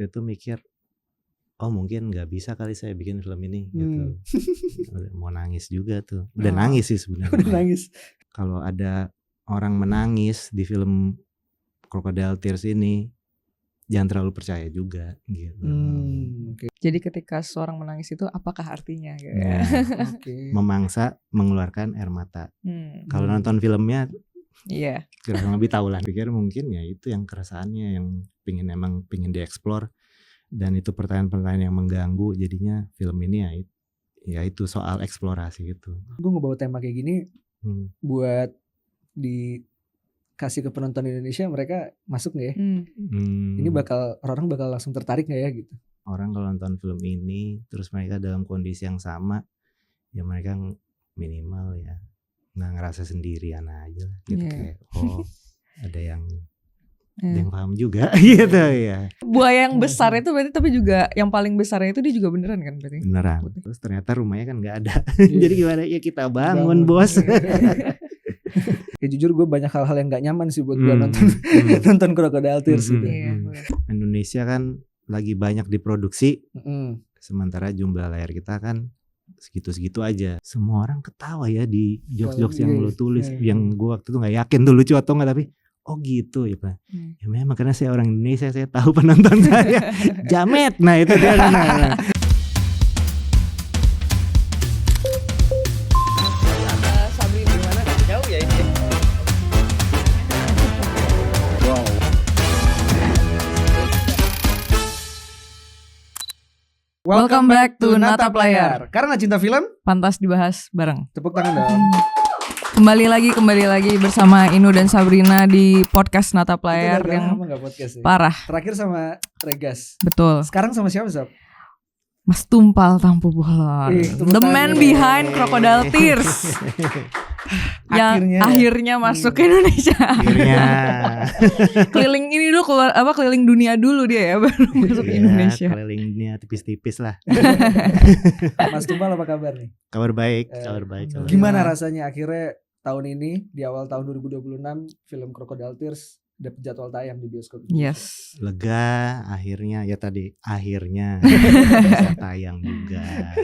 waktu itu mikir, oh mungkin nggak bisa kali saya bikin film ini gitu. Mau nangis juga tuh. Udah nangis sih sebenarnya. Udah nangis. Kalau ada orang menangis di film Crocodile Tears ini, jangan terlalu percaya juga gitu. Okay. Jadi ketika seorang menangis itu apakah artinya? Gitu Ya, Okay. memangsa mengeluarkan air mata. Kalau nonton filmnya, Iya. kurang lebih tahu lah. Pikir mungkin ya itu yang keresahannya, yang pingin dieksplor. Dan itu pertanyaan-pertanyaan yang mengganggu, jadinya film ini ya itu soal eksplorasi gitu. Gue ngebawa tema kayak gini buat dikasih ke penonton Indonesia, mereka masuk nggak ya? Ini orang bakal langsung tertarik nggak ya gitu? Orang kalau nonton film ini terus mereka dalam kondisi yang sama, ya mereka minimal ya nggak ngerasa sendirian aja lah gitu. Kayak ada yang paham juga gitu ya. Buaya yang besar itu berarti, tapi juga yang paling besarnya itu dia juga beneran kan berarti? Beneran. Terus ternyata rumahnya kan nggak ada. Jadi gimana ya kita bangun bos. Ya jujur gue banyak hal-hal yang gak nyaman sih buat gue nonton Crocodile Tears gitu. Indonesia kan lagi banyak diproduksi, sementara jumlah layar kita kan segitu-segitu aja. Semua orang ketawa ya di jokes-jokes yang lo tulis, yang gue waktu itu nggak yakin tuh lucu atau nggak, tapi oh gitu ya Pak. Ya memang karena saya orang Indonesia, saya tahu penonton saya jamet. Nah itu dia. Sabri gimana? Jauh ya ini. Wow. Welcome back to Natap Layar. Karena cinta film, Pantas dibahas bareng. tepuk tangan dong. Kembali lagi bersama Inu dan Sabrina di podcast Natap Layar yang podcast, ya? parah. Terakhir sama Regas. Betul. Sekarang sama siapa, Sob? Mas Tumpal Tampu Bolon. The man behind Crocodile Tears. Yang akhirnya masuk ke Indonesia. Akhirnya. Keliling ini dulu keliling dunia dulu dia ya, baru masuk ke Indonesia. Keliling dunia tipis-tipis lah. Mas Tumpal apa kabar nih? Kabar baik. Gimana rasanya akhirnya tahun ini, di awal tahun 2026 film Crocodile Tears dapat jadwal tayang di bioskop? Yes. Lega akhirnya bisa tayang juga.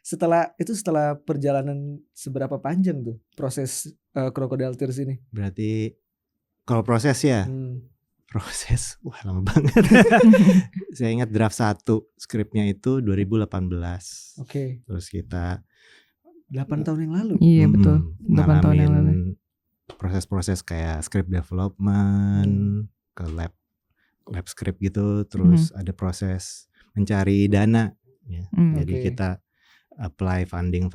Setelah perjalanan seberapa panjang tuh proses Crocodile Tears ini? Berarti kalau proses ya, proses wah lama banget. Saya ingat draft 1 skripnya itu 2018. Oke. Terus kita 8 tahun yang lalu. Iya betul. 8 tahun yang lalu. Proses-proses kayak script development, ke lab script gitu, terus ada proses mencari dana ya. Jadi kita apply funding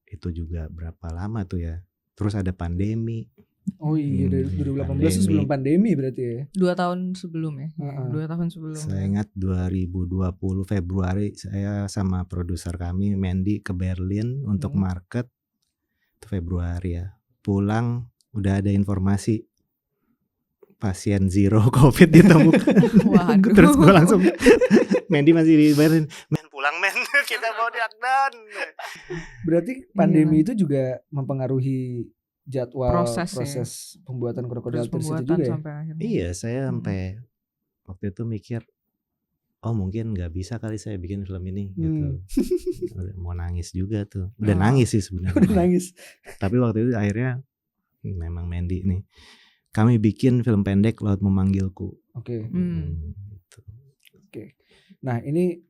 itu juga berapa lama tuh ya. Terus ada pandemi. Oh iya, dari 2018 sebelum pandemi berarti ya. 2 tahun sebelum ya. 2 tahun sebelum. Saya ingat 2020 Februari saya sama produser kami Mandy ke Berlin untuk market. Itu Februari ya. Pulang udah ada informasi pasien zero COVID ditemukan. Waduh. Terus gue langsung Mandy masih di Berlin. Men pulang men, kita mau di lockdown. Berarti pandemi itu juga mempengaruhi jadwal proses pembuatan Crocodile Tears itu juga ya? Iya, saya sampai waktu itu mikir, oh mungkin nggak bisa kali saya bikin film ini gitu. Mau nangis juga tuh. Udah nangis sih sebenarnya. Udah nangis. Tapi waktu itu akhirnya memang Mandy nih. Kami bikin film pendek Laut Memanggilku. Oke. Gitu. Oke. Nah ini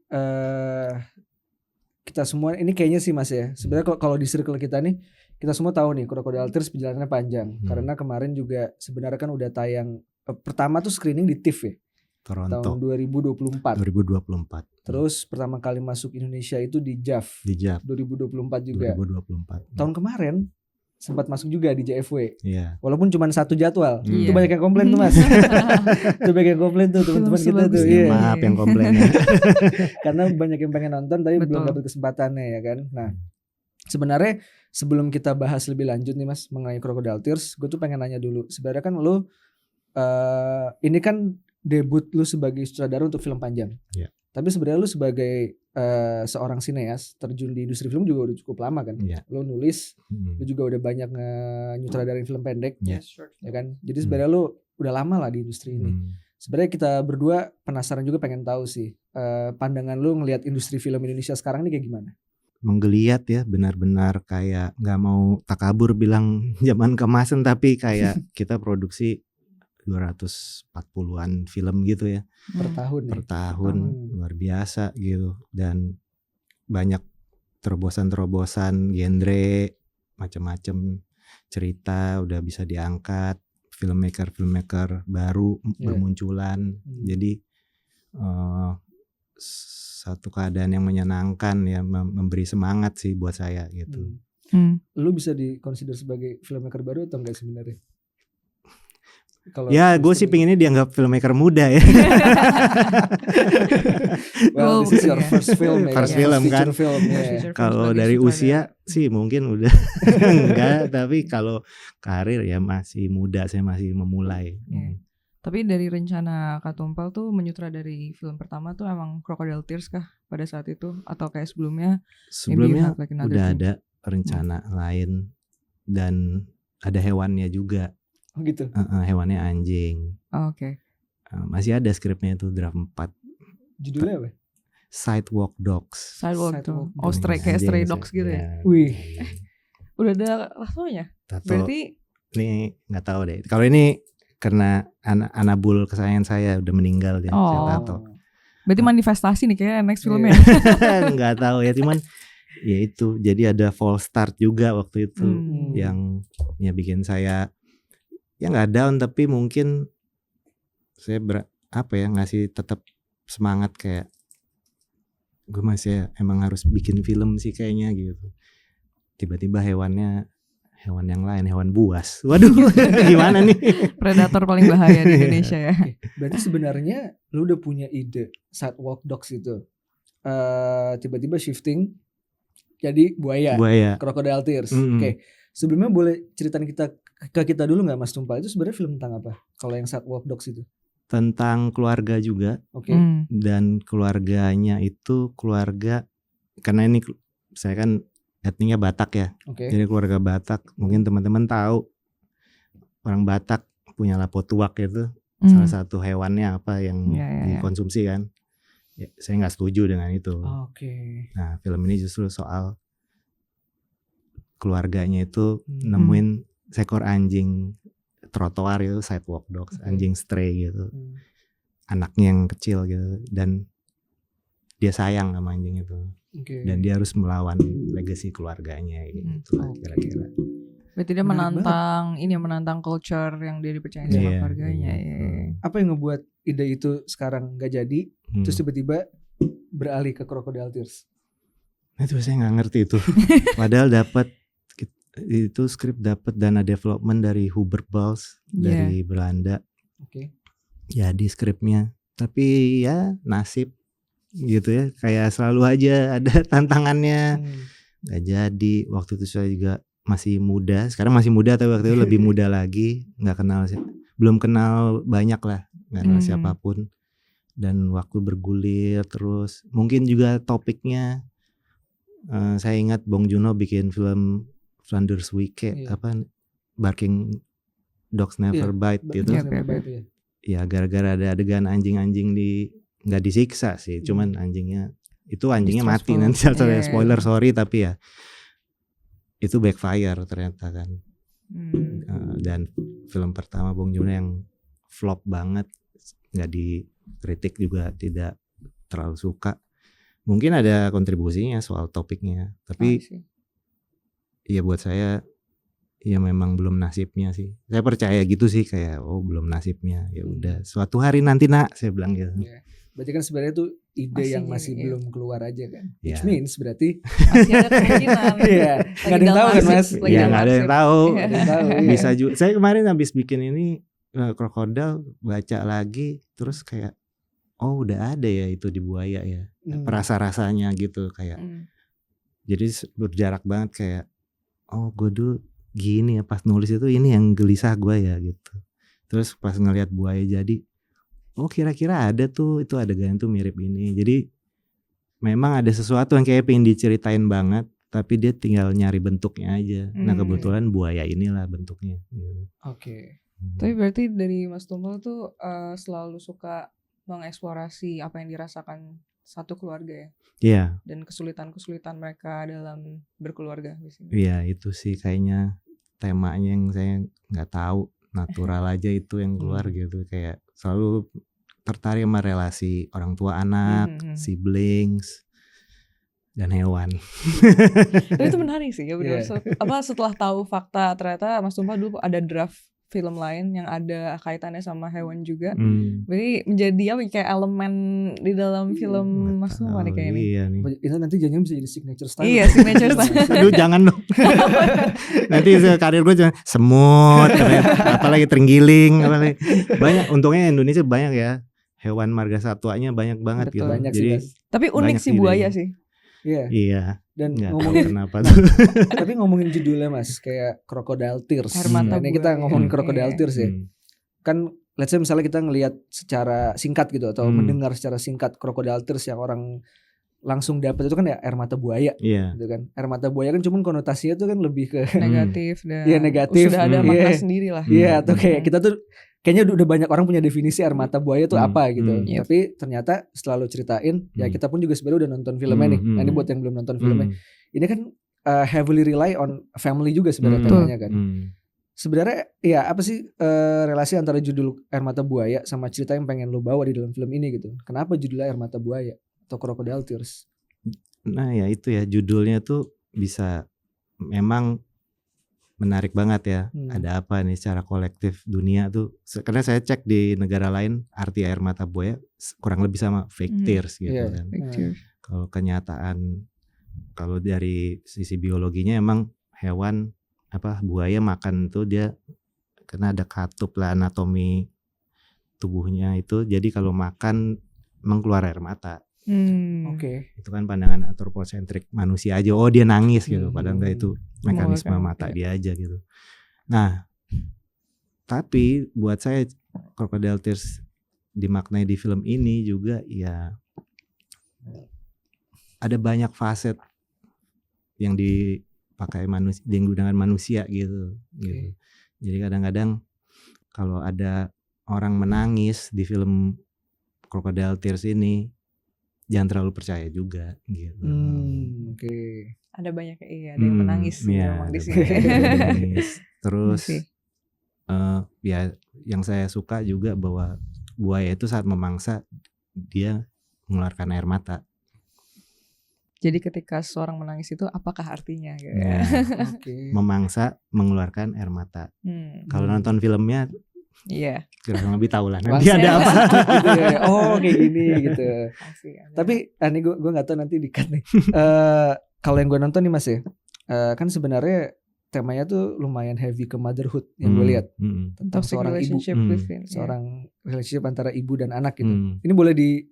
kita semua ini kayaknya sih Mas ya. Sebenarnya kalau di circle kita nih, kita semua tahu nih Crocodile Tears perjalanannya panjang. Karena kemarin juga sebenarnya kan udah tayang pertama tuh screening di TIFF ya. Toronto. Tahun 2024. 2024. Terus pertama kali masuk Indonesia itu di JAF. Di JAF. 2024 juga. 2024. Tahun kemarin sempat masuk juga di JFW. Iya. Walaupun cuma 1 jadwal. Itu banyak yang komplain tuh Mas. Itu banyak yang komplain tuh teman-teman kita tuh. Iya. Maaf yang komplain ya. Karena banyak yang pengen nonton tapi belum dapat kesempatannya ya kan. Nah, sebenarnya sebelum kita bahas lebih lanjut nih Mas mengenai Crocodile Tears, gue tuh pengen nanya dulu. Sebenarnya kan lu ini kan debut lu sebagai sutradara untuk film panjang. Iya. Tapi sebenarnya lu sebagai seorang sineas terjun di industri film juga udah cukup lama kan. Lu nulis, lu juga udah banyak nyutradarain film pendek, ya kan. Jadi sebenarnya lu udah lama lah di industri ini. Sebenarnya kita berdua penasaran juga, pengen tahu sih pandangan lu ngelihat industri film Indonesia sekarang ini kayak gimana? Menggeliat ya, benar-benar kayak nggak mau takabur bilang zaman keemasan, tapi kayak kita produksi 240-an film gitu ya per tahun. Per tahun, luar biasa gitu. Dan banyak terobosan-terobosan genre, macam-macam cerita udah bisa diangkat, filmmaker baru bermunculan. Jadi satu keadaan yang menyenangkan ya, memberi semangat sih buat saya gitu. Lu bisa dikonsider sebagai filmmaker baru atau enggak sebenarnya? Ya gue sih pinginnya dianggap filmmaker muda ya. Well, this is your first film ya. First film kan. Kalau dari usia sih mungkin udah enggak, tapi kalau karir ya masih muda, saya masih memulai. Tapi dari rencana Kak Tumpal tuh menyutradari film pertama tuh emang Crocodile Tears kah pada saat itu, atau kayak sebelumnya? Sebelumnya udah ada rencana lain dan ada hewannya juga. Oh gitu. Hewannya anjing. Oke. Masih ada skripnya itu, draft 4. Judulnya apa? Sidewalk Dogs. Sidewalk Dogs. Oh, kayak Stray Dogs gitu ya. Wih. Udah ada tatonya. Berarti ini nggak tahu deh. Kalau ini karena anabul kesayangan saya udah meninggal dia, saya tato. Berarti manifestasi nih kayak next filmnya. Nggak tahu ya, cuman ya itu. Jadi ada false start juga waktu itu yang ya bikin saya ya nggak down, tapi mungkin saya ngasih tetap semangat, kayak gue masih emang harus bikin film sih kayaknya gitu. Tiba-tiba hewan yang lain, hewan buas. Waduh, gimana nih? Predator paling bahaya di Indonesia ya. Berarti sebenarnya lu udah punya ide Sidewalk Dogs itu, tiba-tiba shifting jadi buaya. Crocodile Tears. Oke. Sebelumnya boleh ceritain ke kita dulu nggak Mas Tumpal, itu sebenarnya film tentang apa? Kalau yang Sidewalk Dogs itu? Tentang keluarga juga. Oke. Dan keluarganya itu keluarga, karena ini saya kan etniknya Batak ya. Jadi keluarga Batak, mungkin teman-teman tahu orang Batak punya lapotuak itu, salah satu hewannya apa yang dikonsumsi kan. Ya, saya nggak setuju dengan itu. Nah, film ini justru soal keluarganya itu nemuin seekor anjing trotoar itu, sidewalk dogs, anjing stray gitu, anaknya yang kecil gitu, dan dia sayang sama anjing itu, dan dia harus melawan legacy keluarganya gitu kira-kira. Berarti dia menantang culture yang dia dipercaya sama keluarganya. Apa yang ngebuat ide itu sekarang nggak jadi, terus tiba-tiba beralih ke Crocodile Tears? Itu saya nggak ngerti itu. Padahal dapat itu skrip, dapat dana development dari Hubert Bals dari Belanda. Jadi skripnya, tapi ya nasib gitu ya, kayak selalu aja ada tantangannya. Nggak jadi. Waktu itu saya juga masih muda, sekarang masih muda tapi waktu itu lebih muda lagi, belum kenal banyak lah, nggak kenal siapapun. Dan waktu bergulir terus, mungkin juga topiknya, saya ingat Bong Joon-ho bikin film Flanders Week, Barking Dogs Never Bite gitu. Ya gara-gara ada adegan anjing-anjing nggak disiksa sih, cuman anjingnya mati nanti. Spoiler sorry, tapi ya itu backfire ternyata kan. Dan film pertama Bong Joon-ho yang flop banget, nggak dikritik juga, tidak terlalu suka. Mungkin ada kontribusinya soal topiknya, tapi ya buat saya ya memang belum nasibnya sih. Saya percaya gitu sih, kayak belum nasibnya. Ya udah, suatu hari nanti nak, saya bilang gitu. Berarti kan sebenarnya itu ide yang masih belum keluar aja kan. Which means berarti masih ada kemungkinan. Nggak ada yang tahu kan Mas? Iya, nggak ada yang tahu. Bisa juga. Saya kemarin habis bikin ini Crocodile, baca lagi terus kayak udah ada ya itu di buaya ya. Rasa-rasanya gitu kayak. Jadi berjarak banget, kayak gue dulu gini ya pas nulis itu, ini yang gelisah gue ya gitu. Terus pas ngelihat buaya jadi, kira-kira ada tuh, itu adegan tuh mirip ini. Jadi memang ada sesuatu yang kayak pengen diceritain banget, tapi dia tinggal nyari bentuknya aja. Nah kebetulan buaya inilah bentuknya gitu. Tapi berarti dari Mas Tumpal tuh selalu suka mengeksplorasi apa yang dirasakan satu keluarga ya? Iya. Dan kesulitan-kesulitan mereka dalam berkeluarga biasanya. Iya, itu sih kayaknya temanya yang saya nggak tahu, natural aja itu yang keluar gitu, kayak selalu tertarik sama relasi orang tua anak, siblings, dan hewan. Tapi itu menarik sih ya benar. Setelah tahu fakta ternyata Mas Tumpal dulu ada draft film lain yang ada kaitannya sama hewan juga. Jadi menjadi apa kayak elemen di dalam film Mas Tumpal nih kayaknya. Iya nih. Itu nanti jangan bisa jadi signature style. Iya, signature style. Aduh jangan dong. Nanti karir gue jangan semut, apalagi terenggiling, apalagi. Banyak, untungnya Indonesia banyak ya. Hewan marga satwanya banyak banget. Betul, gitu. banyak jadi sih, tapi unik sih buaya sih. Iya. Dan Nggak ngomongin tahu kenapa tuh. tapi ngomongin judulnya Mas, kayak Crocodile Tears. Air mata Ini kita buaya. ngomongin Crocodile Tears ya. Kan let's say misalnya kita ngelihat secara singkat gitu atau mendengar secara singkat Crocodile Tears yang orang langsung dapat itu kan ya air mata buaya gitu kan. Air mata buaya kan cuman konotasinya tuh kan lebih ke negatif dan negatif. Sudah ada makna sendiri lah. Iya, atau kayak kita tuh kayaknya udah banyak orang punya definisi air mata buaya tuh apa gitu. Tapi ternyata setelah lo ceritain ya kita pun juga sebenarnya udah nonton filmnya nih. Nah, ini buat yang belum nonton filmnya. Ini kan heavily rely on family juga sebenarnya temanya kan. Sebenarnya ya apa sih relasi antara judul Air Mata Buaya sama cerita yang pengen lo bawa di dalam film ini gitu. Kenapa judulnya Air Mata Buaya atau Crocodile Tears? Nah ya itu ya, judulnya tuh bisa memang menarik banget ya. Ada apa nih secara kolektif dunia tuh. Karena saya cek di negara lain arti air mata buaya kurang lebih sama fake tears gitu kan. Kalau kenyataan, kalau dari sisi biologinya emang hewan buaya makan tuh dia karena ada katup lah anatomi tubuhnya itu. Jadi kalau makan emang keluar air mata. Itu kan pandangan antropocentrik manusia aja. Oh dia nangis gitu. Padahal enggak, itu mekanisme mata dia aja gitu. Nah, tapi buat saya Crocodile Tears dimaknai di film ini juga ya ada banyak faset yang dipakai manusia, yang digunakan manusia gitu. Jadi kadang-kadang kalau ada orang menangis di film Crocodile Tears ini, jangan terlalu percaya juga gitu. Ada banyak ada yang menangis ya, di sini. Terus ya yang saya suka juga bahwa buaya itu saat memangsa dia mengeluarkan air mata. Jadi ketika seorang menangis itu apakah artinya? Gitu ya. Memangsa mengeluarkan air mata. Kalau nonton filmnya kurang lebih tahu lah nanti ada apa. Gitu ya. Oh kayak gini gitu. Tapi ini gue nggak tahu nanti di-cut nih. Kalau yang gue nonton nih Mas ya, kan sebenarnya temanya tuh lumayan heavy ke motherhood yang gue lihat tentang seorang ibu, seorang relationship antara ibu dan anak gitu. Ini boleh di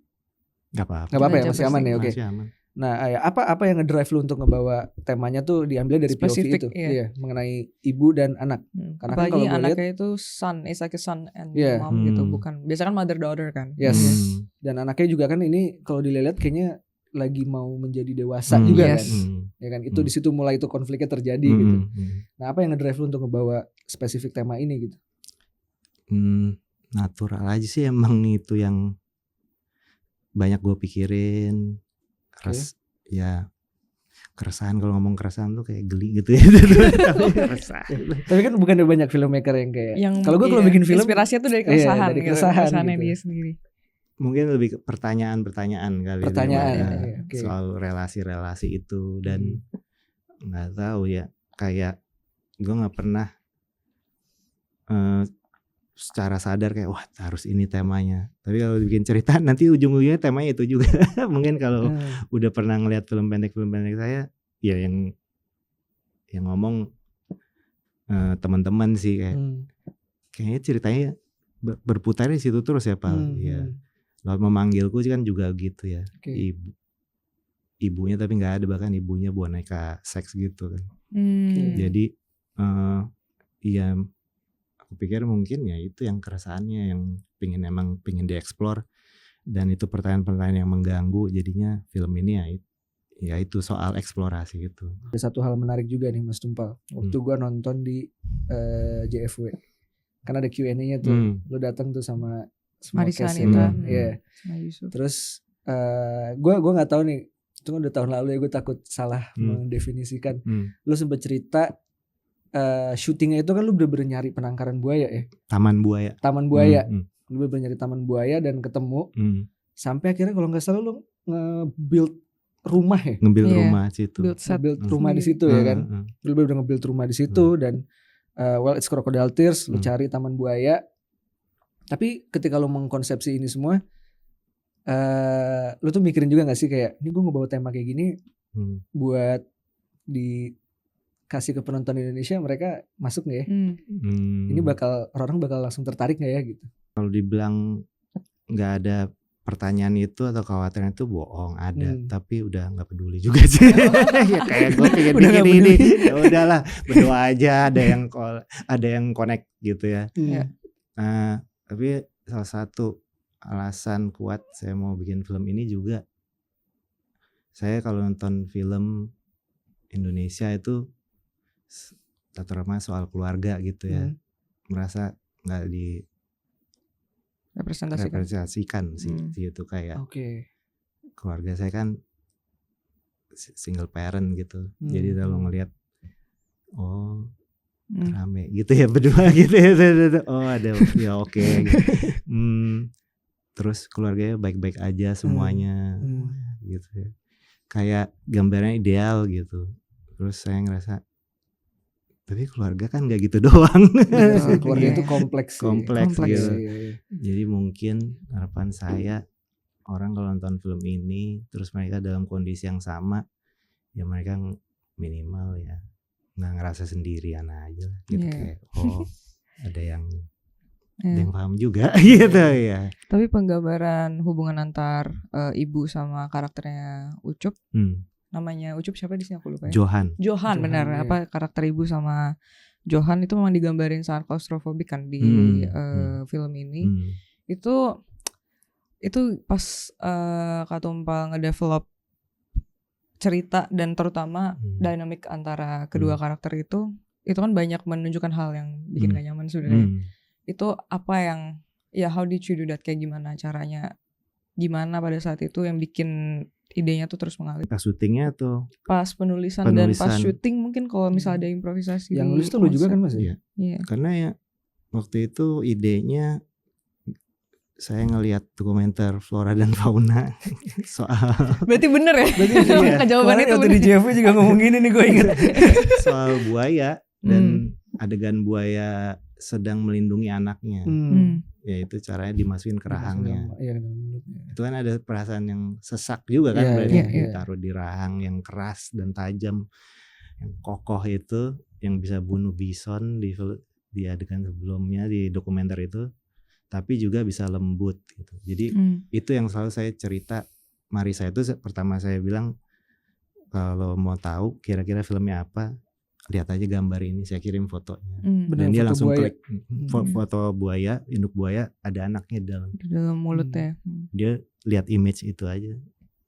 nggak apa-apa ya, masih aman ya, oke. Aman. Nah, apa yang ngedrive lu untuk ngebawa temanya tuh diambil dari Spesifik, POV itu, mengenai ibu dan anak. Karena apalagi kan kalau anaknya itu son, it's like a son and mom gitu, bukan. Biasa kan mother daughter kan. Yes. Dan anaknya juga kan ini kalau dilihat kayaknya lagi mau menjadi dewasa juga kan. Ya kan, itu di situ mulai itu konfliknya terjadi gitu. Nah, apa yang ngedrive lu untuk ngebawa spesifik tema ini gitu? Natural aja sih emang itu yang banyak gue pikirin. Ya keresahan, kalau ngomong keresahan tuh kayak geli gitu ya. Tapi kan bukan banyak filmmaker yang kayak kalau bikin film inspirasinya tuh dari keresahan, dari keresahannya dia sendiri. Mungkin lebih ke pertanyaan-pertanyaan kali. Soal relasi-relasi itu. Dan nggak tahu ya, kayak gue nggak pernah secara sadar kayak wah harus ini temanya. Tapi kalau bikin cerita nanti ujung-ujungnya temanya itu juga. Mungkin kalau udah pernah ngeliat film pendek saya, ya yang ngomong teman-teman sih kayaknya ceritanya berputar di situ terus ya Pak. Ya. Lalu memanggilku kan juga gitu ya. Ibunya tapi nggak ada, bahkan ibunya boneka seks gitu kan. Jadi ya aku pikir mungkin ya itu yang keresahannya yang pingin dieksplor, dan itu pertanyaan-pertanyaan yang mengganggu, jadinya film ini ya itu soal eksplorasi gitu. Ada satu hal menarik juga nih Mas Tumpal, waktu gua nonton di JFW kan ada Q&A-nya tuh. Lu datang tuh sama semua Marisa cast Anita, sama Yusuf. Terus gue nggak tahu nih, itu kan udah tahun lalu ya, gue takut salah mendefinisikan. Lu sempat cerita syutingnya itu kan lu bener-bener nyari penangkaran buaya ya. Taman buaya. Lu bener-bener nyari taman buaya dan ketemu. Sampai akhirnya kalau nggak salah lu nge-build rumah ya. Rumah situ. Nge-build rumah di situ ya kan. Lu bener-bener nge-build rumah di situ dan it's Crocodile Tears, lu cari taman buaya. Tapi ketika lu mengkonsepsi ini semua, lu tuh mikirin juga gak sih kayak, ini gue ngebawa tema kayak gini buat dikasih ke penonton Indonesia, mereka masuk gak ya? Ini orang bakal langsung tertarik gak ya gitu? Kalau dibilang gak ada pertanyaan itu atau kekhawatiran itu bohong, ada, tapi udah nggak peduli juga sih. Ya kayak gue pengen bikin ini, ya udahlah, berdoa aja, ada yang connect gitu ya. Tapi salah satu alasan kuat saya mau bikin film ini juga, saya kalau nonton film Indonesia itu terutama soal keluarga gitu ya, merasa nggak representasikan sih itu kayak keluarga saya kan single parent gitu, jadi kalau ngelihat rame gitu ya berdua gitu ya, ada ya oke. Gitu. Terus keluarganya baik-baik aja semuanya gitu ya, kayak gambarnya ideal gitu. Terus saya ngerasa tapi keluarga kan gak gitu doang. Keluarga itu kompleks gitu. Jadi mungkin harapan saya, orang kalau nonton film ini terus mereka dalam kondisi yang sama, ya mereka minimal ya nggak ngerasa sendirian aja gitu, kayak ada yang paham juga gitu ya. Tapi penggambaran hubungan antar ibu sama karakternya Ucup, namanya Ucup siapa di sini aku lupa ya. Johan benar. Apa karakter ibu sama Johan itu memang digambarin sangat klaustrofobik kan di film ini. Itu pas Kak Tumpal ngedevelop cerita dan terutama dinamik antara kedua karakter itu kan banyak menunjukkan hal yang bikin gak nyaman sebenarnya. Itu apa yang how did you do that, kayak gimana caranya, gimana pada saat itu yang bikin idenya tuh terus mengalir? Pas syutingnya atau pas penulisan dan pas syuting, mungkin kalau misalnya ada improvisasi. Yang nulis tuh lu juga kan Mas? Iya. Karena ya waktu itu idenya saya ngelihat dokumenter flora dan fauna soal. Berarti bener ya? Berarti jawaban itu waktu di JV juga ngomong gini nih, gue inget. Soal buaya dan adegan buaya sedang melindungi anaknya. Yaitu caranya dimasukin ke rahangnya. Itu kan ada perasaan yang sesak juga kan, berarti ditaruh di rahang yang keras dan tajam, yang kokoh itu, yang bisa bunuh bison di adegan sebelumnya di dokumenter itu, tapi juga bisa lembut gitu. Jadi itu yang selalu saya cerita. Marisa itu pertama saya bilang, kalau mau tahu kira-kira filmnya apa, lihat aja gambar ini, saya kirim fotonya. Dan dia langsung buaya. Klik foto buaya, induk buaya, ada anaknya di dalam mulutnya. Dia lihat image itu aja.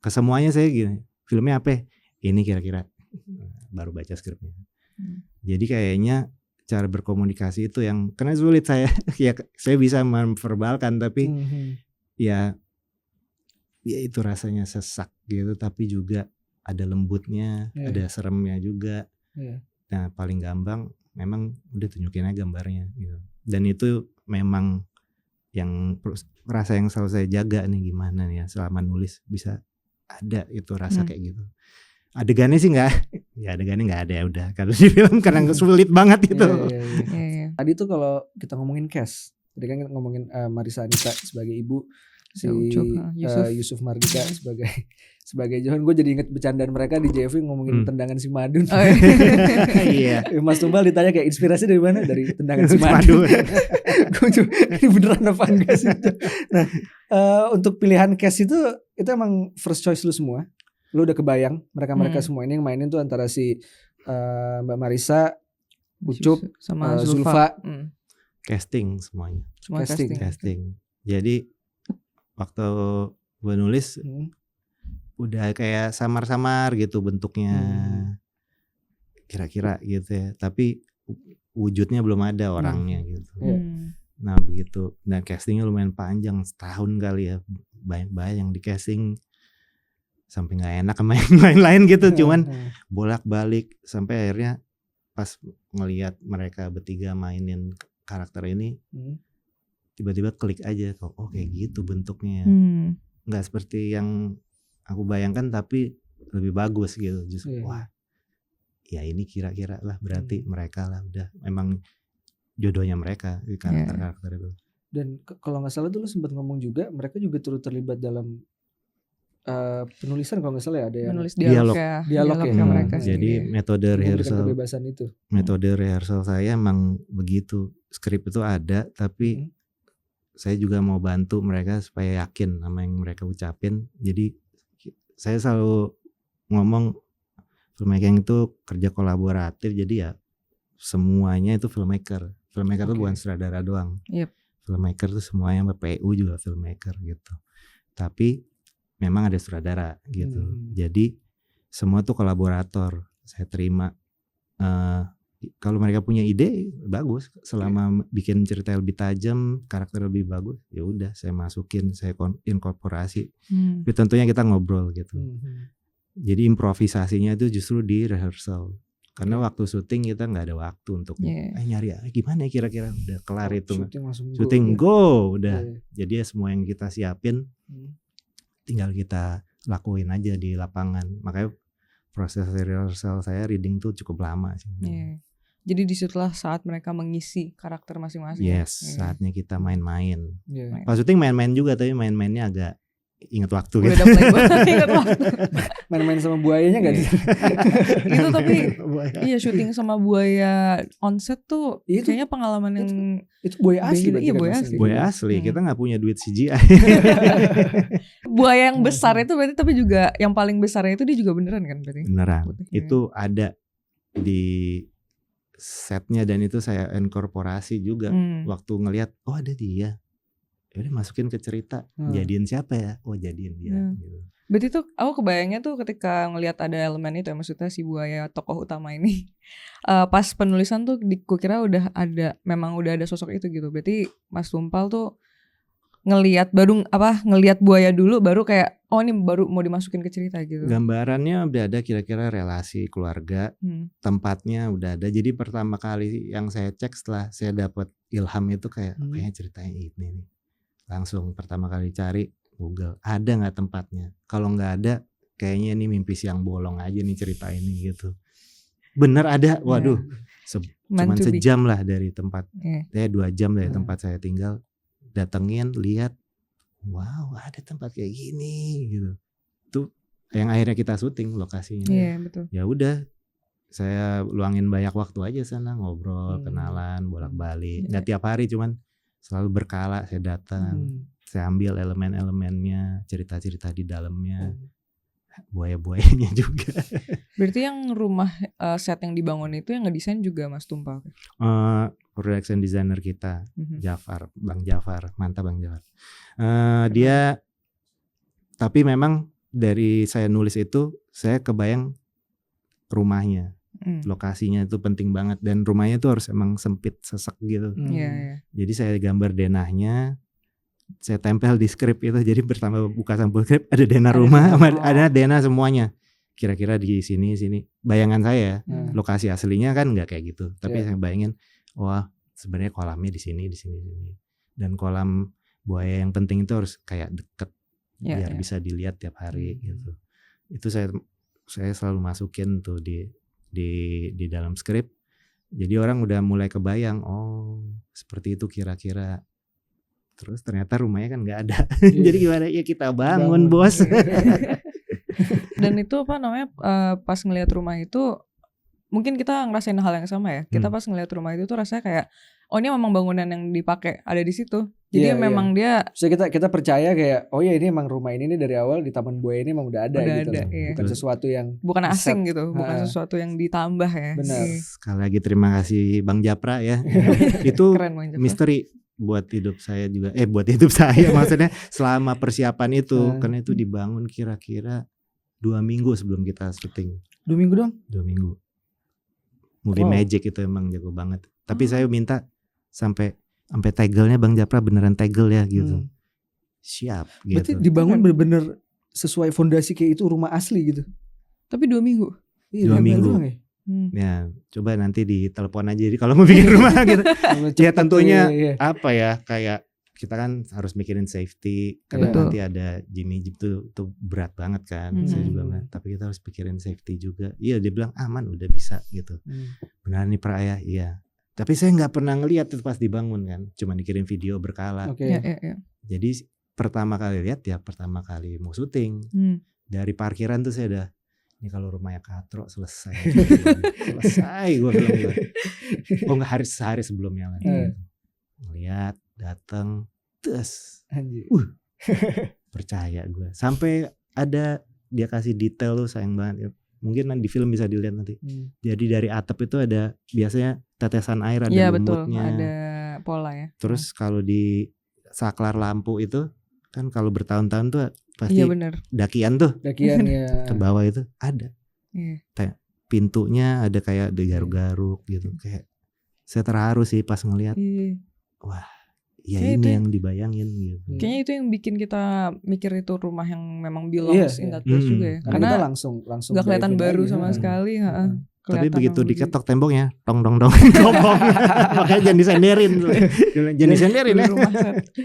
Ke semuanya saya gini, filmnya apa? Ini kira-kira. Baru baca skripnya. Jadi kayaknya cara berkomunikasi itu yang karena sulit saya. Ya saya bisa memverbalkan, tapi ya itu rasanya sesak gitu, tapi juga ada lembutnya, ada seremnya juga. Nah paling gampang memang udah tunjukin aja gambarnya gitu. Dan itu memang yang rasa yang selalu saya jaga nih, gimana nih ya selama nulis bisa ada itu rasa kayak gitu. Adegannya sih adegannya nggak ada ya udah. Kalau di film karena sulit banget itu. Tadi tuh kalau kita ngomongin cast, tadi kan kita ngomongin Marisa Anita sebagai ibu, si Yusuf Mardika sebagai Johan. Gue jadi inget bercandaan mereka di JV ngomongin tendangan si Madun. Iya. Mas Tumpal ditanya kayak inspirasi dari mana? Dari tendangan si Madun. Ini beneran apa enggak sih? Nah, untuk pilihan cast itu emang first choice lu semua. Lu udah kebayang mereka semua ini yang mainin tuh antara si Mbak Marisa, Ucup sama Zulfa. Casting semuanya. Semua casting. Jadi waktu gue nulis udah kayak samar-samar gitu bentuknya, kira-kira gitu ya. Tapi wujudnya belum ada orangnya gitu. Nah begitu, dan castingnya lumayan panjang, setahun kali ya, banyak yang di casting sampai nggak enak sama yang lain-lain gitu, cuman bolak-balik sampai akhirnya pas ngelihat mereka bertiga mainin karakter ini, tiba-tiba klik aja kok, oh kayak gitu bentuknya, nggak seperti yang aku bayangkan tapi lebih bagus gitu, justru wah ya ini kira-kira lah berarti mereka lah udah memang jodohnya mereka di karakter-karakter itu. Dan kalau nggak salah tuh lu sempat ngomong juga mereka juga turut terlibat dalam penulisan kalau nggak salah ya, ada yang menulis dialog ya mereka. Jadi metode rehearsal, kebebasan itu. Metode rehearsal saya emang begitu, skrip itu ada tapi saya juga mau bantu mereka supaya yakin sama yang mereka ucapin. Jadi saya selalu ngomong filmmaking itu kerja kolaboratif, jadi ya semuanya itu filmmaker itu bukan sutradara doang. Filmmaker itu semuanya, PU juga filmmaker gitu. Tapi memang ada sutradara gitu. Jadi semua tuh kolaborator. Saya terima kalau mereka punya ide bagus, selama bikin cerita lebih tajam, karakter lebih bagus, ya udah saya masukin, saya inkorporasi. Tapi tentunya kita ngobrol gitu. Jadi improvisasinya itu justru di rehearsal. Karena waktu syuting kita nggak ada waktu untuk nyari gimana kira-kira udah kelar itu. Syuting go udah. Jadi ya semua yang kita siapin tinggal kita lakuin aja di lapangan. Makanya proses rehearsal saya reading tuh cukup lama sih. Jadi disitulah saat mereka mengisi karakter masing-masing. Saatnya kita main-main. Pas syuting main-main juga, tapi main-mainnya agak ingat waktu gitu. Ingat waktu. Main-main sama buayanya nggak? Itu tapi iya syuting sama buaya on set tuh itu, kayaknya pengalaman yang itu buaya asli. Iya buaya asli. Kita nggak punya duit CGI. Buaya yang besar itu berarti, tapi juga yang paling besarnya itu dia juga beneran kan berarti? Beneran. Itu ada di setnya dan itu saya inkorporasi juga waktu ngelihat oh ada dia. Ya udah masukin ke cerita, jadiin siapa ya? Oh jadiin dia. Gitu. Berarti tuh aku kebayangnya tuh ketika ngelihat ada elemen itu ya, maksudnya si buaya tokoh utama ini, pas penulisan tuh kukira udah ada sosok itu gitu. Berarti Mas Tumpal tuh ngelihat buaya dulu baru kayak oh ini baru mau dimasukin ke cerita gitu. Gambarannya udah ada kira-kira relasi keluarga, tempatnya udah ada. Jadi pertama kali yang saya cek setelah saya dapat ilham itu kayaknya ceritanya ini nih. Langsung pertama kali cari Google, ada nggak tempatnya? Kalau nggak ada, kayaknya ini mimpi siang bolong aja nih cerita ini gitu. Bener ada, waduh, cuman sejam lah dari tempat, 2 jam dari tempat saya tinggal, datengin, lihat, wow ada tempat kayak gini gitu. Itu yang akhirnya kita syuting lokasinya. Betul. Ya udah, saya luangin banyak waktu aja sana ngobrol, kenalan, bolak-balik. Nggak tiap hari, cuman selalu berkala saya datang, saya ambil elemen-elemennya, cerita-cerita di dalamnya, buaya-buayanya juga. Berarti yang rumah set yang dibangun itu yang ngedesain juga Mas Tumpal? Production designer kita, Bang Jafar, mantap Bang Jafar. Dia, tapi memang dari saya nulis itu, saya kebayang rumahnya. Lokasinya itu penting banget dan rumahnya itu harus emang sempit sesek gitu. Jadi saya gambar denahnya, saya tempel di skrip itu. Jadi pertama buka sampul skrip ada denah rumah, ada denah semuanya. Kira-kira di sini. Bayangan saya, lokasi aslinya kan nggak kayak gitu. Tapi saya bayangin, wah sebenarnya kolamnya di sini. Dan kolam buaya yang penting itu harus kayak deket, biar bisa dilihat tiap hari gitu. Itu saya selalu masukin tuh di dalam skrip. Jadi orang udah mulai kebayang, oh seperti itu kira-kira. Terus ternyata rumahnya kan nggak ada. Jadi gimana ya kita bangun bos. Dan itu apa namanya, pas ngelihat rumah itu mungkin kita ngerasain hal yang sama ya. Kita pas ngelihat rumah itu tuh rasanya kayak oh ini memang bangunan yang dipakai ada di situ. Jadi memang dia. So kita percaya kayak oh ya ini emang rumah ini nih dari awal di Taman Buaya ini emang udah ada gitu. Bukan sesuatu yang bukan asing gitu, bukan sesuatu yang ditambah ya. Benar. Sekali lagi terima kasih Bang Japra ya. Itu misteri buat hidup saya juga. Buat hidup saya maksudnya selama persiapan itu karena itu dibangun kira-kira 2 minggu sebelum kita syuting. 2 minggu dong? 2 minggu. Movie Magic itu emang jago banget. Tapi saya minta sampai sampai tegelnya Bang Japra beneran tegel ya gitu. Siap gitu. Berarti dibangun bener-bener sesuai fondasi kayak itu rumah asli gitu. Tapi 2 minggu. Iya, 2 minggu. Ya? Ya, coba nanti ditelepon aja jadi kalau mau bikin rumah gitu. Ya tentunya apa ya, kayak kita kan harus mikirin safety karena nanti ada Jimmy Jeep tuh berat banget kan. Saya juga bilang, tapi kita harus pikirin safety juga. Iya, dia bilang aman, udah bisa gitu. Benar nih Pra ya, iya. Tapi saya nggak pernah ngelihat itu pas dibangun kan, cuma dikirim video berkala. Jadi pertama kali mau syuting dari parkiran tuh saya udah, ini kalau rumahnya Katro selesai gue bilang gitu. Oh nggak, sehari sebelumnya lagi ngeliat datang terus percaya gue sampai ada dia kasih detail tuh sayang banget ya. Mungkin di film bisa dilihat nanti. Jadi dari atap itu ada biasanya tetesan air, ada lumutnya, betul, ada pola ya. Terus kalau di saklar lampu itu kan kalau bertahun-tahun tuh pasti dakian ya ke bawah itu ada. Kayak pintunya ada kayak digaruk-garuk gitu. Kayak saya terharu sih pas ngelihat. Wah, ya ini yang dibayangin gitu. Kayaknya itu yang bikin kita mikir itu rumah yang memang belongs in that place juga ya. Karena kita langsung gak kelihatan baru sama sekali. Tapi begitu diketok temboknya, dong gopong. Makanya jangan disenderin. Jangan disenderin ya.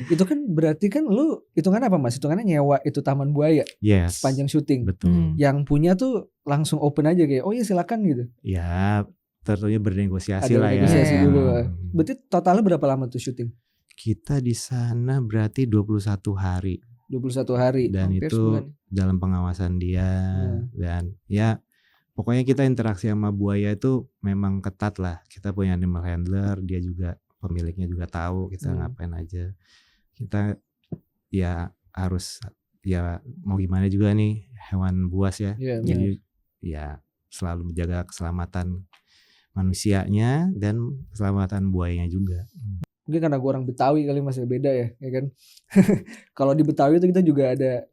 Itu kan berarti kan lu hitungan apa Mas? Hitungannya nyewa itu Taman Buaya. Yes. Sepanjang syuting. Betul. Yang punya tuh langsung open aja kayak, oh iya silakan gitu. Ya, tentunya bernegosiasi lah ya. Negosiasi dulu. Berarti totalnya berapa lama tuh syuting? Kita di sana berarti 21 hari. 21 hari. Dan itu sebulan. Dalam pengawasan dia dan ya pokoknya kita interaksi sama buaya itu memang ketat lah. Kita punya animal handler, dia juga pemiliknya juga tahu kita ngapain aja. Kita ya harus ya mau gimana juga nih hewan buas ya. Jadi ya selalu menjaga keselamatan manusianya dan keselamatan buayanya juga. Mungkin karena gue orang Betawi kali masih beda ya kan. Kalau di Betawi itu kita juga ada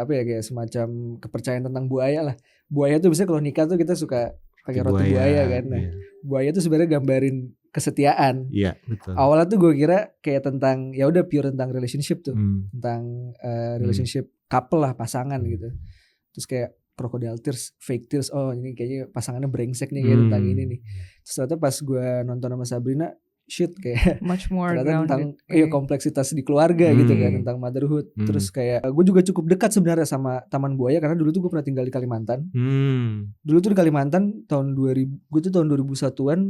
kayak semacam kepercayaan tentang buaya lah. Buaya tuh biasanya kalau nikah tuh kita suka pakai roti buaya kan. Nah, buaya tuh sebenarnya gambarin kesetiaan. Iya, betul. Awalnya tuh gue kira kayak tentang ya udah pure tentang relationship tuh. Tentang relationship couple lah, pasangan gitu. Terus kayak Crocodile Tears, Fake Tears. Oh, ini kayaknya pasangannya brengsek nih kayak tentang ini nih. Terus ternyata pas gue nonton sama Sabrina, shit kayak much more tentang kompleksitas di keluarga gitu kan, tentang motherhood. Terus kayak gue juga cukup dekat sebenarnya sama Taman Buaya karena dulu tuh gue pernah tinggal di Kalimantan. Dulu tuh di Kalimantan tahun 2000, gue tuh tahun 2001-an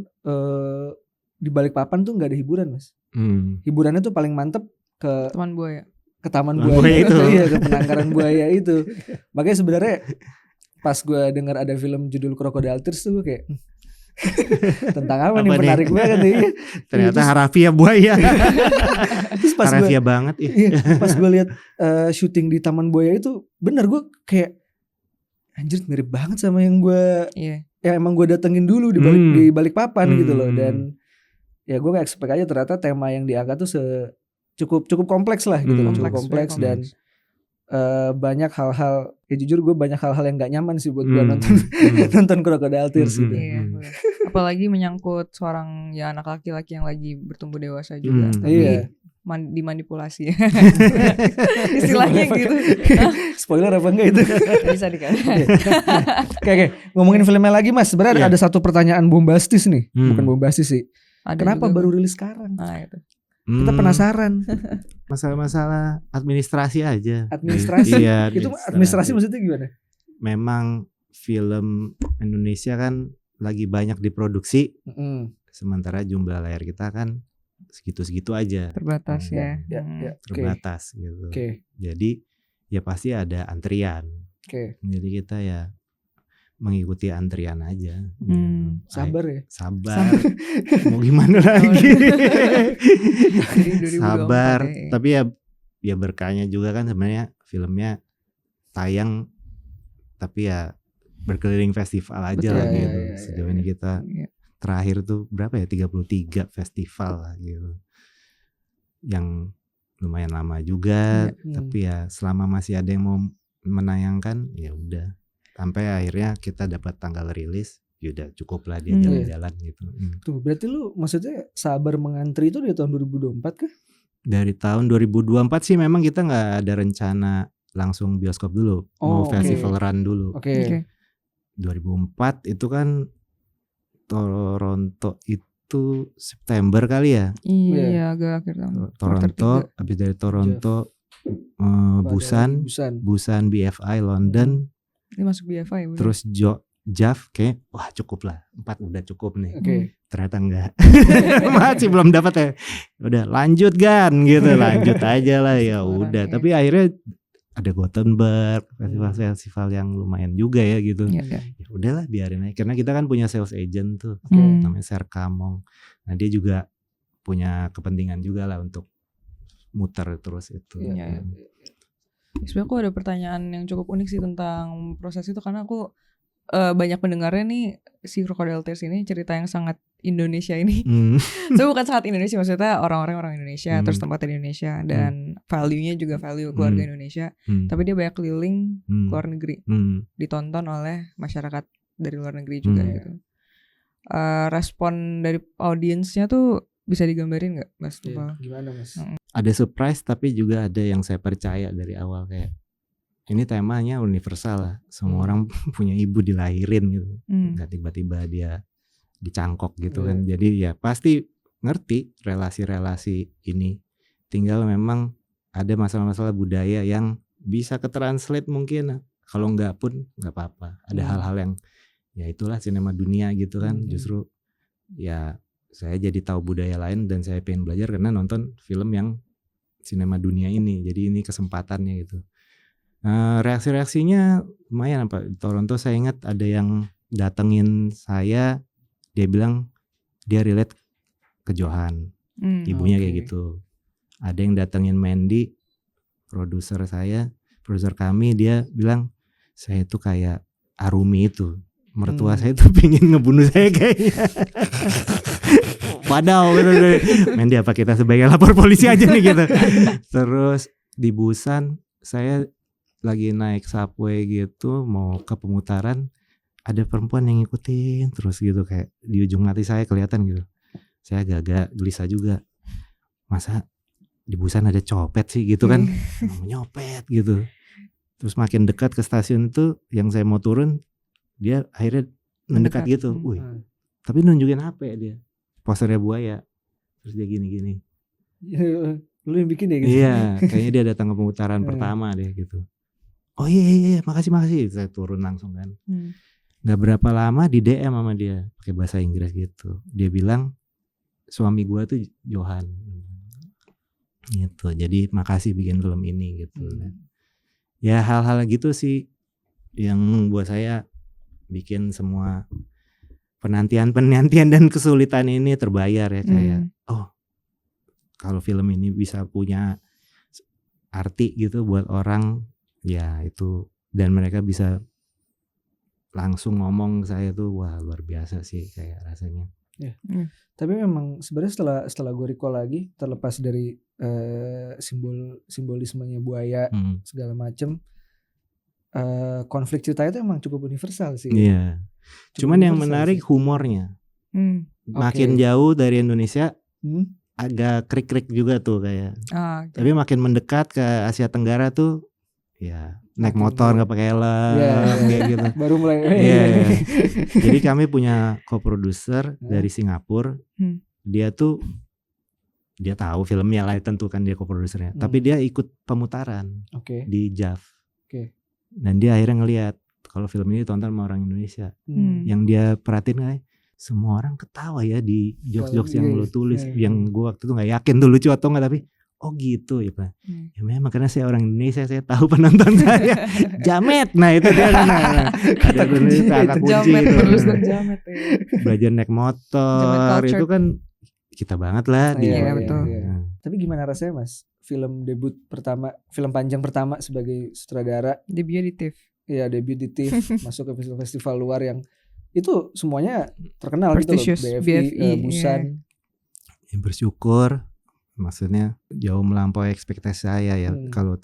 di Balikpapan tuh nggak ada hiburan Mas. Hiburannya tuh paling mantep ke Taman Buaya. Ke Taman Buaya itu. Iya, ke penangkaran buaya itu. Makanya sebenarnya pas gue dengar ada film judul Crocodile Tears tuh gue kayak tentang apa nih menarik banget nih. Ternyata harafiah buaya. Terus pas harafiah banget. Pas gue lihat syuting di Taman Buaya itu bener gue kayak anjir mirip banget sama yang gue yang emang gue datengin dulu di Balikpapan gitu loh. Dan ya gue gak expect aja ternyata tema yang diangkat tuh cukup kompleks lah gitu loh. Cukup kompleks dan banyak hal-hal ya jujur gue banyak hal-hal yang gak nyaman sih buat gue nonton Crocodile Tears gitu. Apalagi menyangkut seorang ya anak laki-laki yang lagi bertumbuh dewasa juga. Dimanipulasi. Istilahnya gitu. Spoiler apa enggak itu? Bisa dikatakan. Oke, ngomongin filmnya lagi Mas. Sebenarnya ada satu pertanyaan bombastis nih. Bukan bombastis sih. Kenapa baru rilis sekarang? Itu. Kita penasaran. Masalah administrasi aja. Administrasi. Iya, itu administrasi maksudnya gimana? Memang film Indonesia kan lagi banyak diproduksi. Sementara jumlah layar kita kan segitu-segitu aja. Terbatas ya. Terbatas gitu. Jadi ya pasti ada antrian. Jadi kita ya mengikuti antrian aja. Sabar ya. Sabar. Mau gimana lagi? Sabar. Tapi ya berkahnya juga kan sebenarnya filmnya tayang tapi ya berkeliling festival aja lah gitu. Sejauh ini kita terakhir tuh berapa ya 33 festival lah gitu. Yang lumayan lama juga, tapi ya selama masih ada yang mau menayangkan ya udah. Sampai akhirnya kita dapat tanggal rilis ya udah cukup lah dia jalan-jalan gitu. Tuh berarti lu maksudnya sabar mengantri itu dari tahun 2024 kah? Dari tahun 2024 sih memang kita nggak ada rencana langsung bioskop dulu, mau festival run dulu. 2004 itu kan Toronto itu September kali ya. Iya, agak akhir tahun. Toronto, habis dari Toronto Busan, BFI, London. Ini masuk BFI. Bener. Terus Jav kayak wah cukup lah, 4 udah cukup nih. Ternyata enggak. Masih belum dapat ya. Udah lanjut kan gitu, lanjut aja lah ya udah. Tapi akhirnya ada Gothenburg, festival yang lumayan juga ya gitu. Ya udahlah biarin aja. Karena kita kan punya sales agent tuh, namanya Serkamong. Nah dia juga punya kepentingan juga lah untuk muter terus itu. Sebenarnya aku ada pertanyaan yang cukup unik sih tentang proses itu, karena aku banyak pendengarnya nih si Crocodile Tears ini cerita yang sangat Indonesia ini. So bukan sangat Indonesia, maksudnya orang Indonesia, terus tempat di Indonesia dan value-nya juga value keluarga Indonesia. Tapi dia banyak keliling ke luar negeri, ditonton oleh masyarakat dari luar negeri juga gitu. Respon dari audiensnya tuh bisa digambarin nggak, Mas? Gimana, Mas? Ada surprise tapi juga ada yang saya percaya dari awal kayak ini temanya universal lah. Semua orang punya ibu dilahirin gitu. Gak tiba-tiba dia dicangkok gitu kan. Jadi ya pasti ngerti relasi-relasi ini. Tinggal memang ada masalah-masalah budaya yang bisa ketranslate mungkin. Kalau enggak pun enggak apa-apa. Ada hal-hal yang ya itulah sinema dunia gitu kan. Justru ya saya jadi tahu budaya lain dan saya pengen belajar karena nonton film yang sinema dunia ini. Jadi ini kesempatannya gitu. Reaksi-reaksinya lumayan apa. Di Toronto saya ingat ada yang datengin saya, dia bilang dia relate ke Johan, ibunya kayak gitu. Ada yang datengin Mandy, produser kami, dia bilang saya tuh kayak Arumi itu, mertua saya tuh pingin ngebunuh saya kayaknya. Padahal Mandy apa kita sebagai lapor polisi aja nih gitu. Terus di Busan saya lagi naik subway gitu mau ke pemutaran, ada perempuan yang ngikutin terus gitu kayak di ujung hati saya kelihatan gitu. Saya agak gelisah juga, masa di Busan ada copet sih gitu kan. Mau nyopet gitu. Terus makin dekat ke stasiun itu yang saya mau turun, dia akhirnya mendekat gitu. Wih, tapi nunjukin HP dia, posternya buaya. Terus dia gini-gini. Lu yang bikin ya gitu? Iya, kayaknya dia datang ke pemutaran pertama deh gitu. Oh iya, makasih. Saya turun langsung kan. Gak berapa lama di DM sama dia pakai bahasa Inggris gitu. Dia bilang suami gua tuh Johan. Gitu. Jadi makasih bikin film ini gitu. Ya hal-hal gitu sih yang buat saya bikin semua penantian dan kesulitan ini terbayar ya kayak oh kalau film ini bisa punya arti gitu buat orang. Ya itu, dan mereka bisa langsung ngomong ke saya tuh wah luar biasa sih kayak rasanya. Tapi memang sebenarnya setelah gue recall lagi, terlepas dari simbolismenya buaya segala macem, konflik ceritanya itu emang cukup universal sih. Iya. Cuman yang menarik sih humornya. Makin jauh dari Indonesia agak krik-krik juga tuh kayak. Tapi makin mendekat ke Asia Tenggara tuh ya naik motor nggak pakai helm kayak gitu. Baru mulai. Jadi kami punya co-producer dari Singapura. Dia tahu filmnya lah, tentu kan dia co-producernya. Tapi dia ikut pemutaran di JAV. Dan dia akhirnya ngelihat kalau film ini tonton sama orang Indonesia. Yang dia perhatiin kayak semua orang ketawa ya di jokes-jokes yang lo tulis. Yang gue waktu itu nggak yakin tuh lucu atau nggak, tapi oh gitu ya Pak. Ya memang karena saya orang Indonesia, saya tahu penonton saya jamet. Nah itu dia kata kunci jamet, itu. Jamet, belajar naik motor itu kan kita banget lah. Iya betul. Tapi gimana rasanya Mas? Film debut pertama, film panjang pertama sebagai sutradara. Debut di TIFF. Iya debut di TIFF, masuk ke festival luar yang itu semuanya terkenal gitu loh. BFI, Busan. Ya, bersyukur. Maksudnya jauh melampaui ekspektasi saya ya. Kalau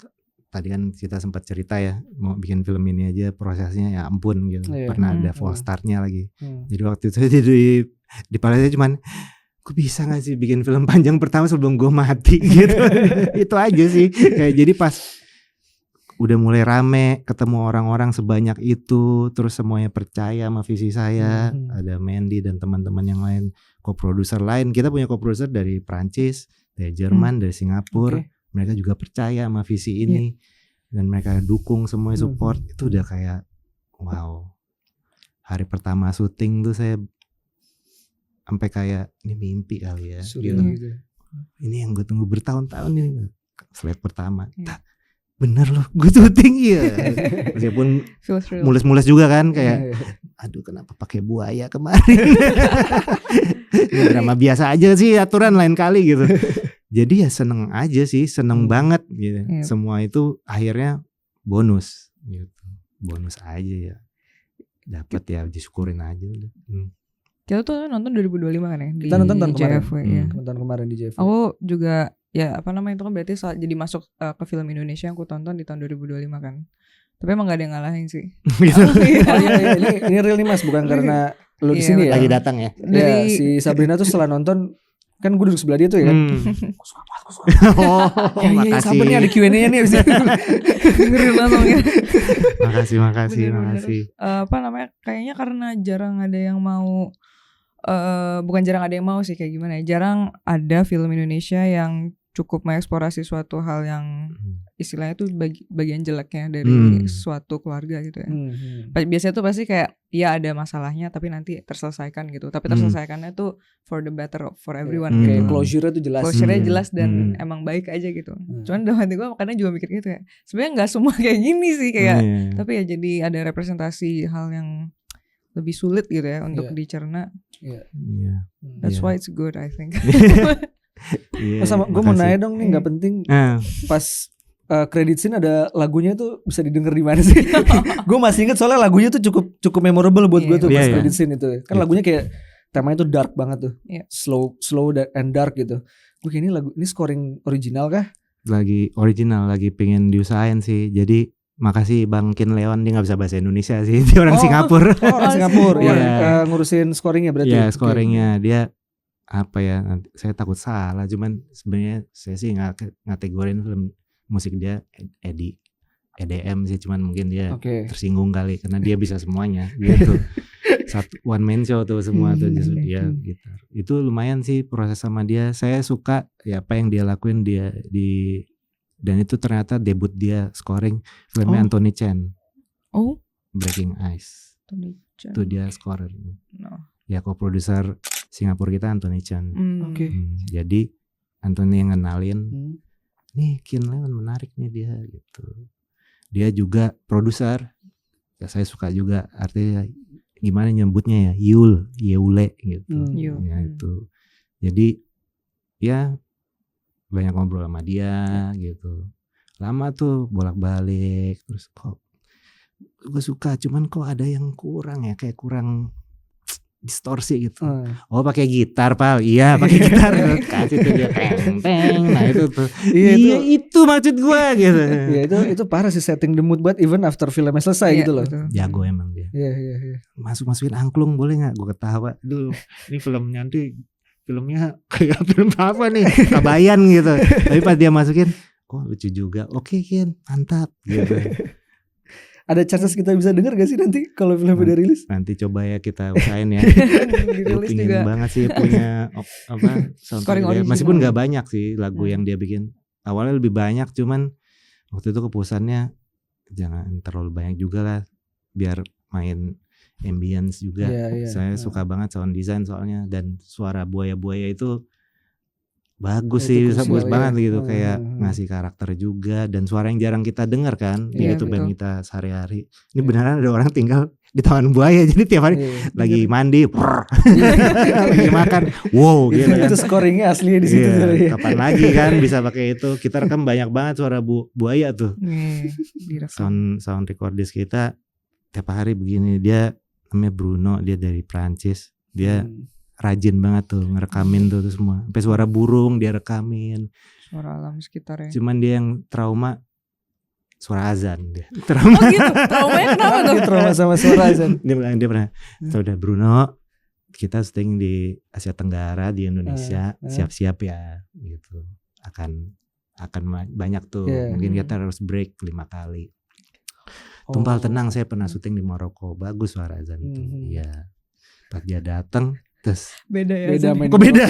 tadi kan kita sempat cerita ya mau bikin film ini aja prosesnya ya ampun gitu. Pernah ada false startnya lagi. Jadi waktu itu di kepala saya cuman gue bisa gak sih bikin film panjang pertama sebelum gue mati gitu. Itu aja sih. Kayak jadi pas udah mulai rame ketemu orang-orang sebanyak itu, terus semuanya percaya sama visi saya. Ada Mandy dan teman-teman yang lain, co-producer lain. Kita punya co-producer dari Prancis, dari Jerman, dari Singapura. Mereka juga percaya sama visi ini dan mereka dukung, semuanya support. Itu udah kayak wow. Hari pertama syuting tuh saya sampai kayak ini mimpi kali ya gitu. Ini yang gue tunggu bertahun-tahun ini. Slide pertama bener loh gue syuting ya. Meskipun mules-mules juga kan kayak aduh kenapa pakai buaya kemarin. Ini drama biasa aja sih, aturan lain kali gitu. Jadi ya seneng aja sih, seneng banget gitu. Semua itu akhirnya bonus gitu. Bonus aja ya. Dapat ya disyukurin aja udah. Kita tuh nonton 2025 kan ya? Kita nonton tahun kemarin. Tahun kemarin di JFW. Aku juga ya apa namanya itu kan berarti jadi masuk ke film Indonesia yang aku tonton di tahun 2025 kan. Tapi emang gak ada yang ngalahin sih. Ini real nih Mas, bukan karena lu di sini ya. Lagi datang ya. Dari si Sabrina tuh setelah nonton kan gue duduk sebelah dia tuh ya kan. Gue suka banget. Makasih. Sampai nih ada Q&A nih abis itu. Dengerin langsung ya. Makasih. Apa namanya? Kayaknya karena jarang ada yang mau bukan jarang ada yang mau sih, kayak gimana ya? Jarang ada film Indonesia yang cukup mengeksplorasi suatu hal yang istilahnya tuh bagian jeleknya dari suatu keluarga gitu ya. Biasanya tuh pasti kayak ya ada masalahnya tapi nanti terselesaikan gitu. Tapi terselesaikannya tuh for the better for everyone. Kayak closure-nya tuh jelas. Closure-nya jelas dan emang baik aja gitu. Cuman dalam hati gue kadang juga mikir gitu ya. Sebenarnya nggak semua kayak gini sih kayak. Tapi ya jadi ada representasi hal yang lebih sulit gitu ya untuk dicerna. That's why it's good I think. Sama gue mau nanya dong nih, nggak penting pas credit scene ada lagunya tuh bisa didengar di mana sih? Gue masih inget soalnya lagunya tuh cukup memorable buat gue tuh pas credit scene itu. Kan lagunya kayak temanya tuh dark banget tuh, slow and dark gitu. Gue kayak ini scoring original kah? Lagi original, lagi pengen diusahain sih. Jadi makasih Bang Kin Leon, dia nggak bisa bahasa Indonesia sih, dia orang Singapura. Orang Singapura yang ngurusin scoringnya berarti. Iya scoringnya dia. Apa ya, nanti saya takut salah, cuman sebenarnya saya sih nggak ngategorin film musik dia EDM sih, cuman mungkin dia tersinggung kali karena dia bisa semuanya. Dia tuh satu one man show tuh semua tuh dia gitar. Itu lumayan sih proses sama dia. Saya suka ya apa yang dia lakuin dan itu ternyata debut dia scoring filmnya Anthony Chen. Breaking Ice. Itu dia scorer. Ya co-producer Singapura kita Anthony Chen. Jadi Anthony yang ngenalin, nih Kin Leon menarik nih dia gitu. Dia juga produser. Ya saya suka juga, artinya gimana nyebutnya ya, Yeule gitu. Ya itu. Jadi ya banyak ngobrol sama dia gitu. Lama tuh bolak-balik, terus kok gue suka, cuman kok ada yang kurang ya, kayak kurang distorsi gitu. Pakai gitar Pal. Iya pakai gitar. Kasih tuh dia teng. Nah itu tuh. Iya itu maksud gue gitu. Iya itu parah sih, setting the mood buat even after filmnya selesai gitu loh. Jago emang dia. Iya. Masukin angklung boleh nggak? Gue ketawa. Duh ini filmnya kayak film apa nih? Kabayan gitu. Tapi pas dia masukin, kok lucu juga. Oke Kin, mantap gitu. Ada chances kita bisa denger gak sih nanti kalau film udah rilis? Nanti coba ya kita usahain ya. Gue pingin banget sih punya soundtrack dia. Meskipun gak banyak sih lagu yang dia bikin. Awalnya lebih banyak, cuman waktu itu keputusannya jangan terlalu banyak juga lah, biar main ambience juga. Saya suka banget sound design soalnya, dan suara buaya-buaya itu bagus sih, bagus banget gitu, kayak ngasih karakter juga, dan suara yang jarang kita dengar kan di YouTube band kita sehari-hari. Ini beneran ada orang tinggal di taman buaya, jadi tiap hari lagi mandi, lagi makan, wow gitu kan. Itu scoringnya asli di situ. Kapan lagi kan bisa pakai itu? Kita rekam banyak banget suara buaya tuh. Sound recordist kita tiap hari begini. Dia namanya Bruno, dia dari Prancis, dia rajin banget tuh ngerekamin tuh semua, sampai suara burung dia rekamin, suara alam sekitar ya. Cuman dia yang trauma suara azan dia. Oh gitu, traumanya kenapa tuh? Dia trauma sama suara azan. Dia pernah, udah Bruno, kita syuting di Asia Tenggara di Indonesia, siap-siap ya gitu. Akan banyak tuh, mungkin kita harus break 5 kali. Tumpal tenang, saya pernah syuting di Maroko, bagus suara azan itu. Iya. Pas dia datang, terus beda ya. Kok beda?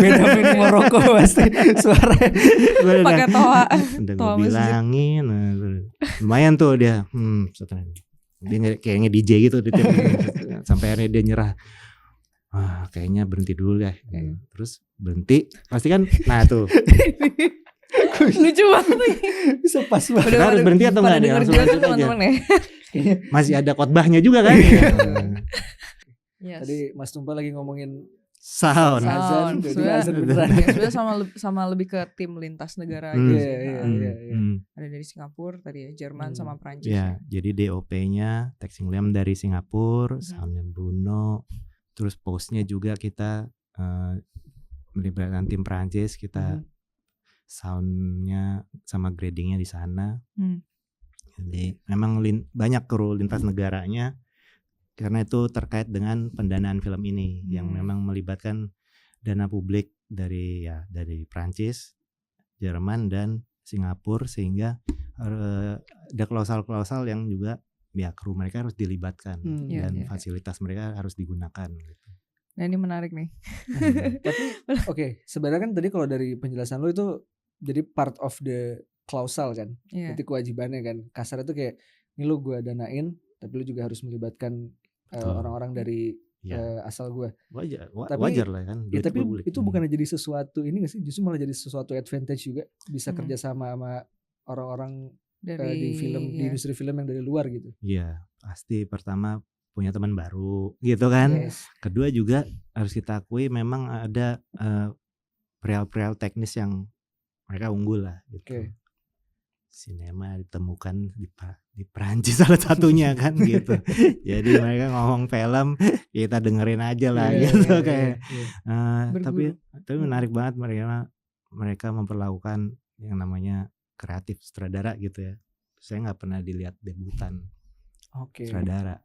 Beda main di Maroko pasti suara. Pakai toa. Udah gue bilangin, lumayan tuh dia. Dia kayak nge-DJ gitu sampai akhirnya dia nyerah. Kayaknya berhenti dulu ya. Terus berhenti, pasti kan. Nah tuh. Lucu banget. Bisa pas banget. Kita harus berhenti atau enggak nih? Langsung lanjut aja. Masih ada khotbahnya juga kan? Yes. Tadi Mas Tumpal lagi ngomongin sound. Azan sebenarnya sama lebih ke tim lintas negara gitu. Ada dari Singapura tadi ya, Jerman sama Prancis. Ya, jadi DOP-nya Texing Liam dari Singapura, soundnya Bruno, terus post-nya juga kita melibatkan tim Prancis, kita sound-nya sama grading-nya di sana. Jadi memang banyak kru lintas negaranya. Karena itu terkait dengan pendanaan film ini yang memang melibatkan dana publik dari Prancis, Jerman dan Singapura, sehingga ada klausal-klausal yang juga ya kru mereka harus dilibatkan dan fasilitas mereka harus digunakan gitu. Nah ini menarik nih. Tapi oke, sebenarnya kan tadi kalau dari penjelasan lo itu jadi part of the klausal kan, itu kewajibannya kan. Kasarnya tuh kayak ini lo gue danain, tapi lo juga harus melibatkan orang-orang dari asal gue. Wajar lah kan. Ya, tapi itu bukan jadi sesuatu ini nggak sih? Justru malah jadi sesuatu advantage juga, bisa kerjasama sama orang-orang di film, di industri film yang dari luar gitu. Iya, pasti pertama punya teman baru gitu kan. Kedua juga harus kita akui memang ada perihal teknis yang mereka unggul lah gitu. Sinema ditemukan di Perancis salah satunya kan gitu. Jadi mereka ngomong film, kita dengerin aja lah gitu kayak. Tapi menarik banget mereka memperlakukan yang namanya kreatif sutradara gitu ya. Saya nggak pernah dilihat debutan sutradara,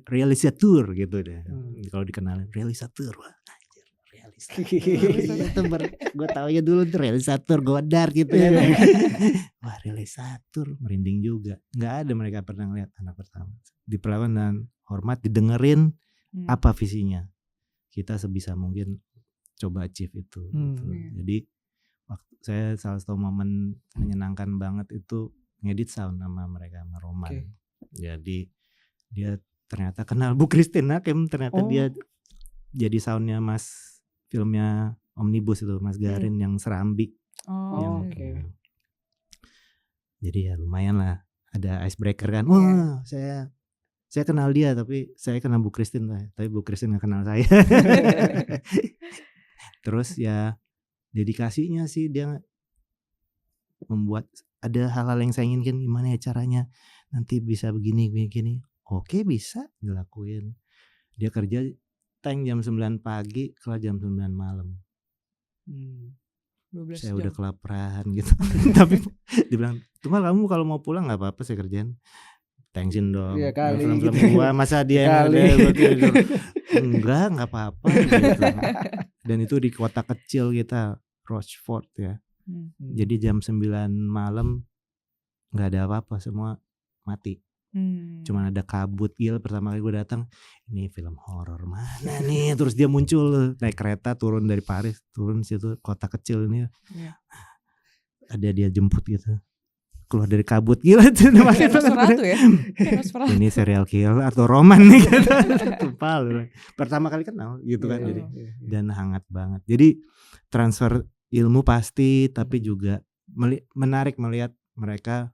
realisator gitu deh. Kalau dikenalin realisator, wah anjir realisator. Gue tahu ya dulu tuh realisator Godard gitu ya. Wah realisator, merinding juga. Nggak ada mereka pernah ngeliat anak pertama. Diperlakukan dan hormat, didengerin apa visinya. Kita sebisa mungkin coba achieve itu. Gitu. Jadi saya salah satu momen menyenangkan banget itu ngedit sound sama mereka, sama Roman. Jadi dia ternyata kenal Bu Christine Hakim, ternyata dia jadi soundnya Mas filmnya Omnibus itu, Mas Garin yang Serambi. Jadi ya lumayan lah, ada icebreaker kan. Wah saya kenal dia, tapi saya kenal Bu Christine lah, tapi Bu Christine gak kenal saya. Terus ya dedikasinya sih, dia membuat ada hal-hal yang saya inginkan, gimana ya caranya nanti bisa begini. Oke, bisa dilakuin. Dia kerja tank jam 9 pagi kelar jam 9 malam. 12 saya jam. Udah kelaparan gitu. Tapi dibilang, "Tumal kamu kalau mau pulang enggak apa-apa, saya kerjain." Tensin dong. Iya kali. Film-film gua masa dia yang ada enggak apa-apa gitu. Dan itu di kota kecil kita, Rochefort ya. Jadi jam 9 malam enggak ada apa-apa, semua mati. Cuman ada kabut gila. Pertama kali gue datang, ini film horor mana nih? Terus dia muncul naik kereta turun dari Paris, turun situ kota kecil ini. Ada dia jemput gitu, keluar dari kabut gila tuh. Ya? Ini serial killer atau roman nih gitu. Tumpal. Pertama kali kenal gitu kan. Jadi dan hangat banget. Jadi transfer ilmu pasti, tapi juga menarik melihat mereka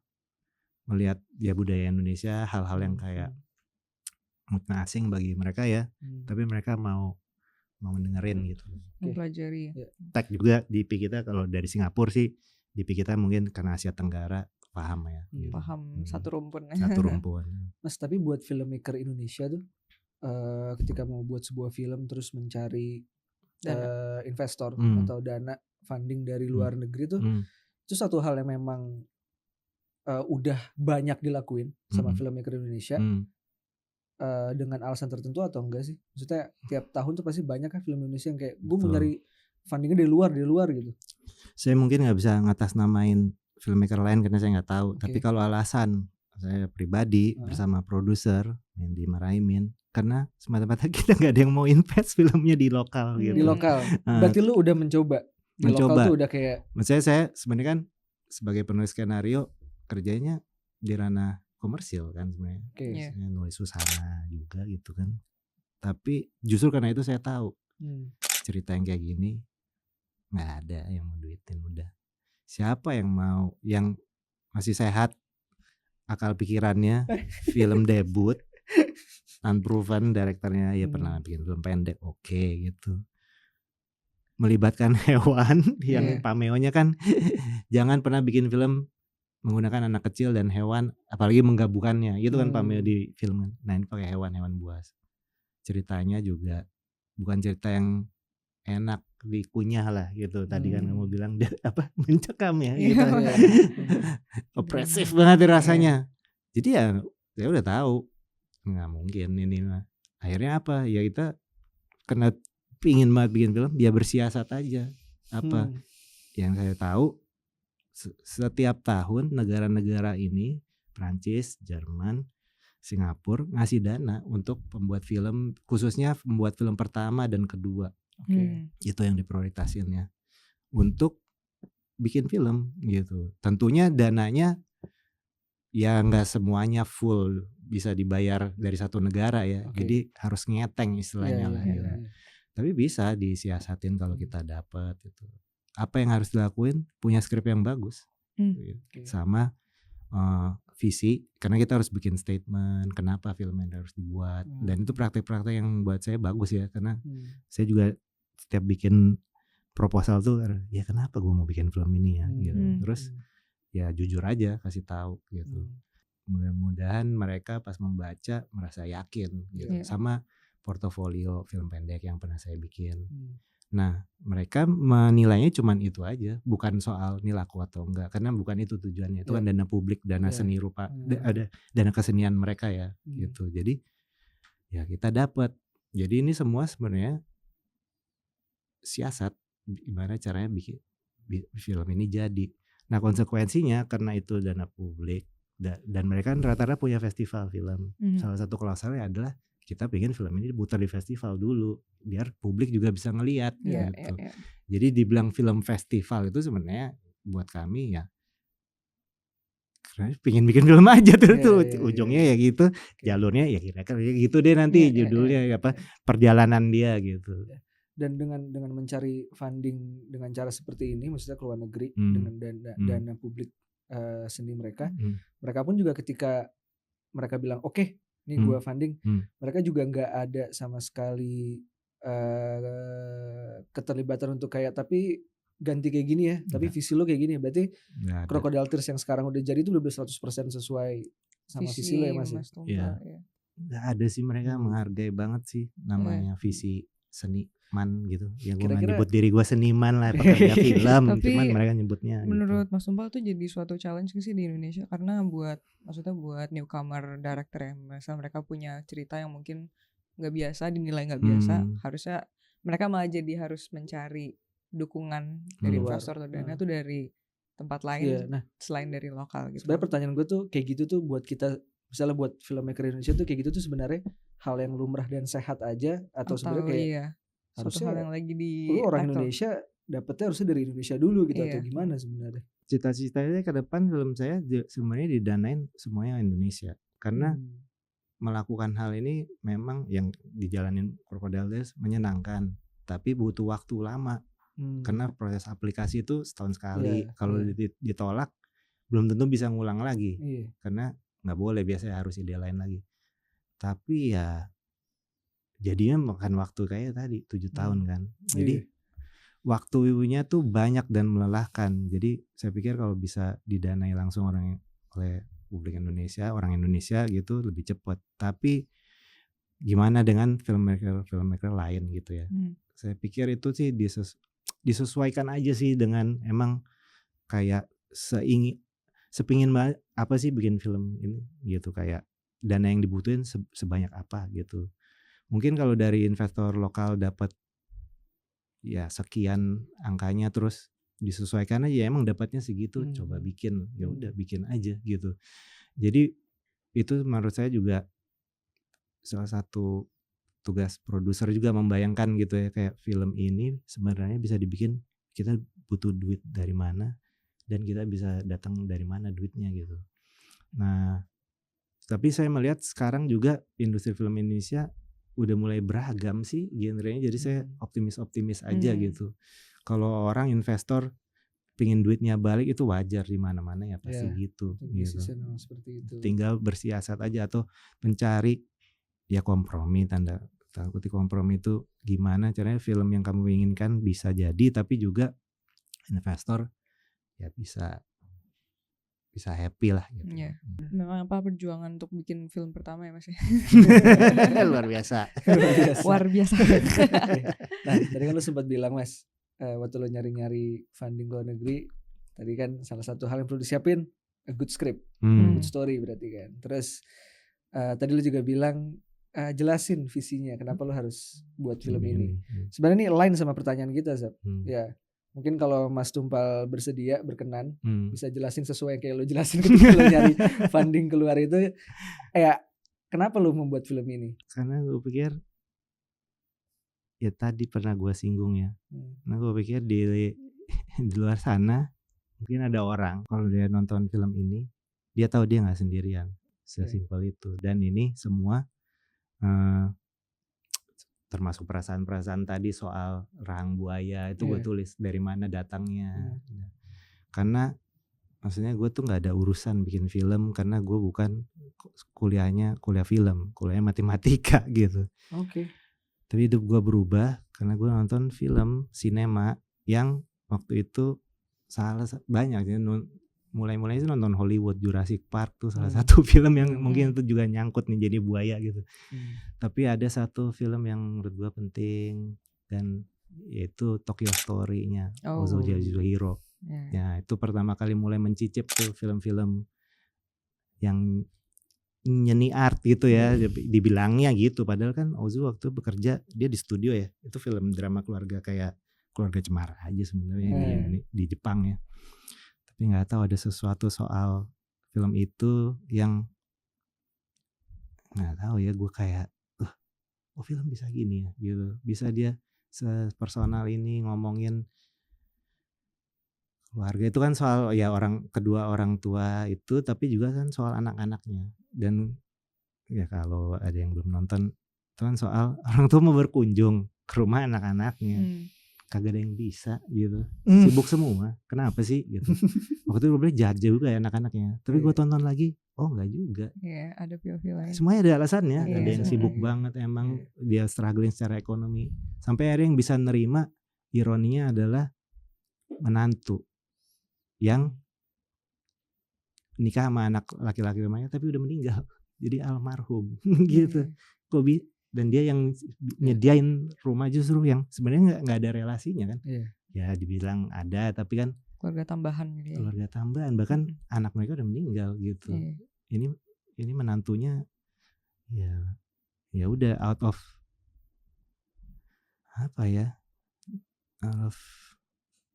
melihat ya budaya Indonesia, hal-hal yang kayak asing bagi mereka ya, tapi mereka mau dengerin gitu. Mempelajari. Tag juga DP kita kalau dari Singapura sih, DP kita mungkin karena Asia Tenggara paham ya. Gitu. Paham satu rumpun. Satu rumpun. Mas, tapi buat filmmaker Indonesia tuh, ketika mau buat sebuah film terus mencari investor atau dana funding dari luar negeri tuh, itu satu hal yang memang udah banyak dilakuin sama Hmm. filmmaker Indonesia dengan alasan tertentu atau enggak sih? Maksudnya tiap tahun tuh pasti banyak kan film Indonesia yang kayak gue mau Betul. nyari fundingnya dari luar gitu. Saya mungkin nggak bisa ngatasnamain filmmaker lain karena saya nggak tahu. Oke. Tapi kalau alasan saya pribadi bersama produser Mendy Maraimin, karena semata-mata kita nggak ada yang mau invest filmnya di lokal gitu. Di lokal. Berarti lu udah mencoba. Di lokal tuh udah kayak. Maksudnya saya sebenarnya kan sebagai penulis skenario kerjanya di ranah komersil kan sebenarnya. Okay. Saya nulis susana juga gitu kan. Tapi justru karena itu saya tahu cerita yang kayak gini nggak ada yang mau duitin udah. Siapa yang mau, yang masih sehat akal pikirannya, film debut, unproven, direkturnya ya pernah bikin film pendek, oke gitu. Melibatkan hewan yang pameonya kan jangan pernah bikin film menggunakan anak kecil dan hewan, apalagi menggabungkannya. Itu kan pameo di film. Nah, ini pakai hewan buas. Ceritanya juga bukan cerita yang enak dikunyah lah gitu. Tadi kan kamu bilang mencekam ya gitu. Opresif banget rasanya. Jadi ya saya udah tahu nggak mungkin ini mah. Akhirnya apa? Ya kita kena pingin banget bikin film, dia bersiasat aja. Apa yang saya tahu setiap tahun negara-negara ini, Prancis, Jerman, Singapura ngasih dana untuk pembuat film, khususnya pembuat film pertama dan kedua. Itu yang diprioritasinnya untuk bikin film gitu. Tentunya dananya ya nggak semuanya full bisa dibayar dari satu negara ya. Jadi harus ngeteng istilahnya lah. Gitu. Tapi bisa disiasatin kalau kita dapat itu. Apa yang harus dilakuin? Punya skrip yang bagus, sama visi. Karena kita harus bikin statement kenapa film ini harus dibuat. Dan itu praktek-praktek yang buat saya bagus ya. Karena saya juga setiap bikin proposal tuh, ya kenapa gue mau bikin film ini ya. Gitu. Terus ya jujur aja kasih tahu gitu. Mudah-mudahan mereka pas membaca merasa yakin gitu. Sama portofolio film pendek yang pernah saya bikin. Nah, mereka menilainya cuman itu aja, bukan soal ini laku atau enggak, karena bukan itu tujuannya. Itu kan dana publik, dana seni rupa, ada dana kesenian mereka ya, gitu. Jadi ya kita dapat. Jadi ini semua sebenarnya siasat gimana caranya bikin film ini jadi. Nah, konsekuensinya karena itu dana publik dan mereka kan rata-rata punya festival film. Salah satu klausulnya adalah kita pengen film ini diputar di festival dulu biar publik juga bisa ngelihat gitu. Jadi dibilang film festival itu sebenarnya buat kami ya karena pengen bikin film aja tuh ujungnya ya gitu, jalurnya ya kira-kira gitu deh nanti judulnya apa perjalanan dia gitu. Dan dengan mencari funding dengan cara seperti ini, maksudnya ke luar negeri dengan dana publik seni mereka pun juga ketika mereka bilang oke, ini gue funding, mereka juga nggak ada sama sekali keterlibatan untuk kayak tapi ganti kayak gini ya, tapi visi lo kayak gini, berarti Crocodile Tears yang sekarang udah jadi itu udah 100% sesuai sama visi lo ya Mas ya? Nggak ada sih, mereka menghargai banget sih namanya visi seniman gitu. Ya gue nggak nyebut diri gue seniman lah, pekerja film, cuman mereka nyebutnya. Menurut gitu. Mas Tumpal tuh jadi suatu challenge sih di Indonesia karena buat newcomer director ya, misalnya mereka punya cerita yang mungkin nggak biasa, dinilai nggak biasa, harusnya mereka malah jadi harus mencari dukungan dari investor atau dana tuh dari tempat lain selain dari lokal gitu. Sebenarnya pertanyaan gue tuh kayak gitu tuh buat kita, misalnya buat filmmaker Indonesia tuh kayak gitu tuh sebenarnya hal yang lumrah dan sehat aja atau sebenarnya kayak harusnya hal yang lagi di orang Indonesia dapetnya harusnya dari Indonesia dulu gitu atau gimana sebenarnya? Cita-citanya ke depan film saya sebenarnya didanain semuanya Indonesia karena melakukan hal ini memang yang dijalanin Crocodile Tears menyenangkan, tapi butuh waktu lama. Karena proses aplikasi itu setahun sekali. Kalau ditolak belum tentu bisa ngulang lagi. Karena nggak boleh, biasanya harus ide lain lagi. Tapi ya jadinya makan waktu kayak tadi 7 tahun kan. Jadi waktunya tuh banyak dan melelahkan. Jadi saya pikir kalau bisa didanai langsung oleh publik Indonesia, orang Indonesia gitu lebih cepat. Tapi gimana dengan filmmaker lain gitu ya. Saya pikir itu sih disesuaikan aja sih dengan emang kayak sepingin apa sih bikin film ini gitu, kayak dana yang dibutuhin sebanyak apa gitu. Mungkin kalau dari investor lokal dapat ya sekian angkanya, terus disesuaikan aja, emang dapatnya segitu, coba bikin, ya udah bikin aja gitu. Jadi itu menurut saya juga salah satu tugas produser juga, membayangkan gitu ya, kayak film ini sebenarnya bisa dibikin, kita butuh duit dari mana dan kita bisa datang dari mana duitnya gitu. Nah, tapi saya melihat sekarang juga industri film Indonesia udah mulai beragam sih genrenya, jadi saya optimis aja gitu. Kalau orang investor pingin duitnya balik itu wajar, di mana-mana ya pasti gitu. Seperti itu. Tinggal bersiasat aja atau mencari ya kompromi, tanda kutip kompromi itu gimana caranya film yang kamu inginkan bisa jadi, tapi juga investor ya bisa happy lah gitu. Iya. Memang apa perjuangan untuk bikin film pertama ya Mas ya. Luar biasa. Luar biasa. Nah, tadi kan lu sempat bilang Mas, waktu lu nyari-nyari funding luar negeri, tadi kan salah satu hal yang perlu disiapin a good script, good story berarti kan. Terus tadi lu juga bilang jelasin visinya, kenapa lu harus buat film ini. Sebenarnya ini align sama pertanyaan kita, Zap. Ya. Mungkin kalau Mas Tumpal bersedia, berkenan, bisa jelasin sesuai kayak lu jelasin ketika lu nyari funding keluar itu, kenapa lu membuat film ini? Karena gue pikir, ya tadi pernah gue singgung ya, nah gue pikir di luar sana mungkin ada orang, kalau dia nonton film ini, dia tahu dia gak sendirian, sesimpel itu. Dan ini semua termasuk perasaan-perasaan tadi soal rahang buaya itu gue tulis dari mana datangnya. Karena maksudnya gue tuh nggak ada urusan bikin film, karena gue bukan kuliah film, kuliahnya matematika gitu. Tapi hidup gue berubah karena gue nonton film sinema yang waktu itu banyak ya, mulai itu nonton Hollywood, Jurassic Park tuh salah satu film yang mungkin itu juga nyangkut nih jadi buaya gitu. Tapi ada satu film yang menurut gue penting, dan yaitu Tokyo Story-nya Ozu Yasuhiro. Ya itu pertama kali mulai mencicip tuh film-film yang nyeni art gitu ya, dibilangnya gitu. Padahal kan Ozu waktu bekerja dia di studio ya, itu film drama keluarga kayak Keluarga Cemara aja sebenarnya di Jepang ya. Tapi nggak tahu ada sesuatu soal film itu yang nggak tahu ya, gue kayak film bisa gini ya gitu, bisa dia sepersonal ini ngomongin keluarga. Itu kan soal ya kedua orang tua itu, tapi juga kan soal anak-anaknya. Dan ya kalau ada yang belum nonton, itu kan soal orang tua mau berkunjung ke rumah anak-anaknya, kagak ada yang bisa gitu, sibuk semua, kenapa sih gitu. Waktu itu gue bilang jahat juga ya anak-anaknya, tapi gue tonton lagi, enggak juga. Ada POV lain. Semuanya ada alasannya, ada yang sibuk banget emang, dia struggling secara ekonomi, sampai ada yang bisa nerima. Ironinya adalah menantu yang nikah sama anak laki-laki rumahnya tapi udah meninggal, jadi almarhum gitu. Dan dia yang nyediain rumah justru yang sebenarnya nggak ada relasinya kan. Ya dibilang ada, tapi kan keluarga tambahan gitu ya. Keluarga tambahan, bahkan anak mereka udah meninggal gitu. Ini menantunya ya udah out of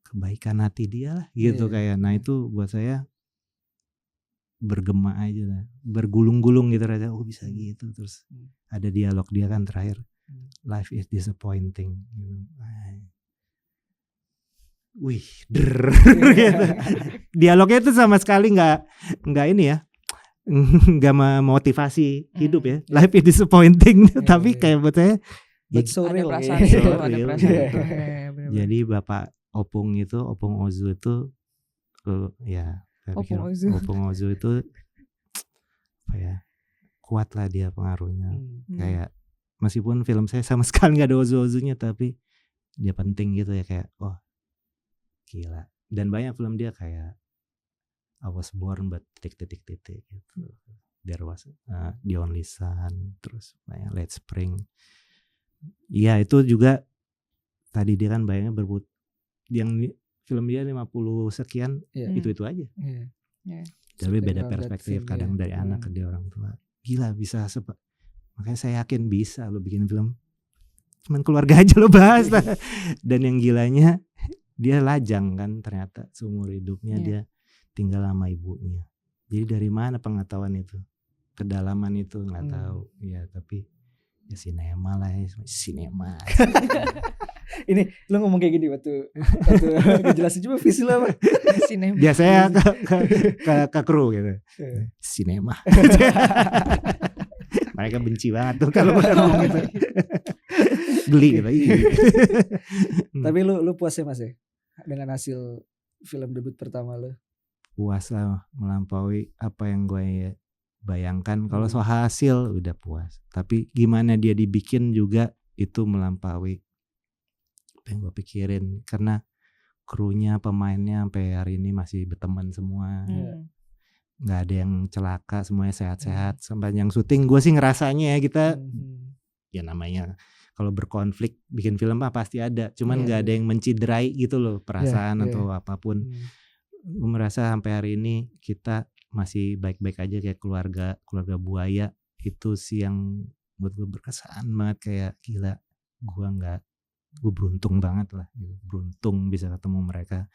kebaikan hati dia lah gitu kayak. Nah itu buat saya bergema aja lah, bergulung-gulung gitu aja. Bisa gitu. Terus ada dialog dia kan terakhir, life is disappointing gitu. Wih, gitu. Dialognya itu sama sekali nggak ini ya, nggak memotivasi hidup ya. Life is disappointing, tapi kayak buat saya ada perasaan Jadi Bapak Opung Ozu itu ya, Opung Ozu itu kuat lah dia pengaruhnya. Kayak meskipun film saya sama sekali nggak ada Ozu-Ozunya, tapi dia penting gitu ya, kayak gila. Dan banyak film dia kayak I Was Born But titik gitu. There Was The Only Son, terus banyak Late Spring. Iya itu juga tadi dia kan bayangnya yang film dia 50 sekian, itu aja. Tapi beda perspektif kadang dari anak ke dia orang tua. Gila bisa makanya saya yakin bisa lo bikin film. Cuman keluarga aja lo bahas lah. Dan yang gilanya dia lajang kan ternyata seumur hidupnya dia tinggal sama ibunya. Jadi dari mana pengetahuan itu? Kedalaman itu nggak tahu. Ya tapi ya sinema lah ya. Sinema. Ini lo ngomong kayak gini waktu jelasin coba visi lo apa? Sinema. Biasanya ke kru gitu. Sinema. Mereka benci banget tuh kalau udah ngomong gitu. Geli gitu. Tapi lu puas ya Mas ya dengan hasil film debut pertama lo? Puas lah, melampaui apa yang gue bayangkan. Kalau soal hasil udah puas. Tapi gimana dia dibikin juga itu melampaui apa yang gue pikirin. Karena krunya, pemainnya sampai hari ini masih berteman semua. Nggak ada yang celaka, semuanya sehat-sehat. Sampai yang syuting gue sih ngerasanya ya kita ya namanya kalau berkonflik bikin film pasti ada. Cuman nggak ada yang menciderai gitu loh perasaan atau apapun. Gue merasa sampai hari ini kita masih baik-baik aja kayak keluarga buaya. Itu sih yang buat gue berkesan banget, kayak gila gue beruntung banget lah gitu. Beruntung bisa ketemu mereka.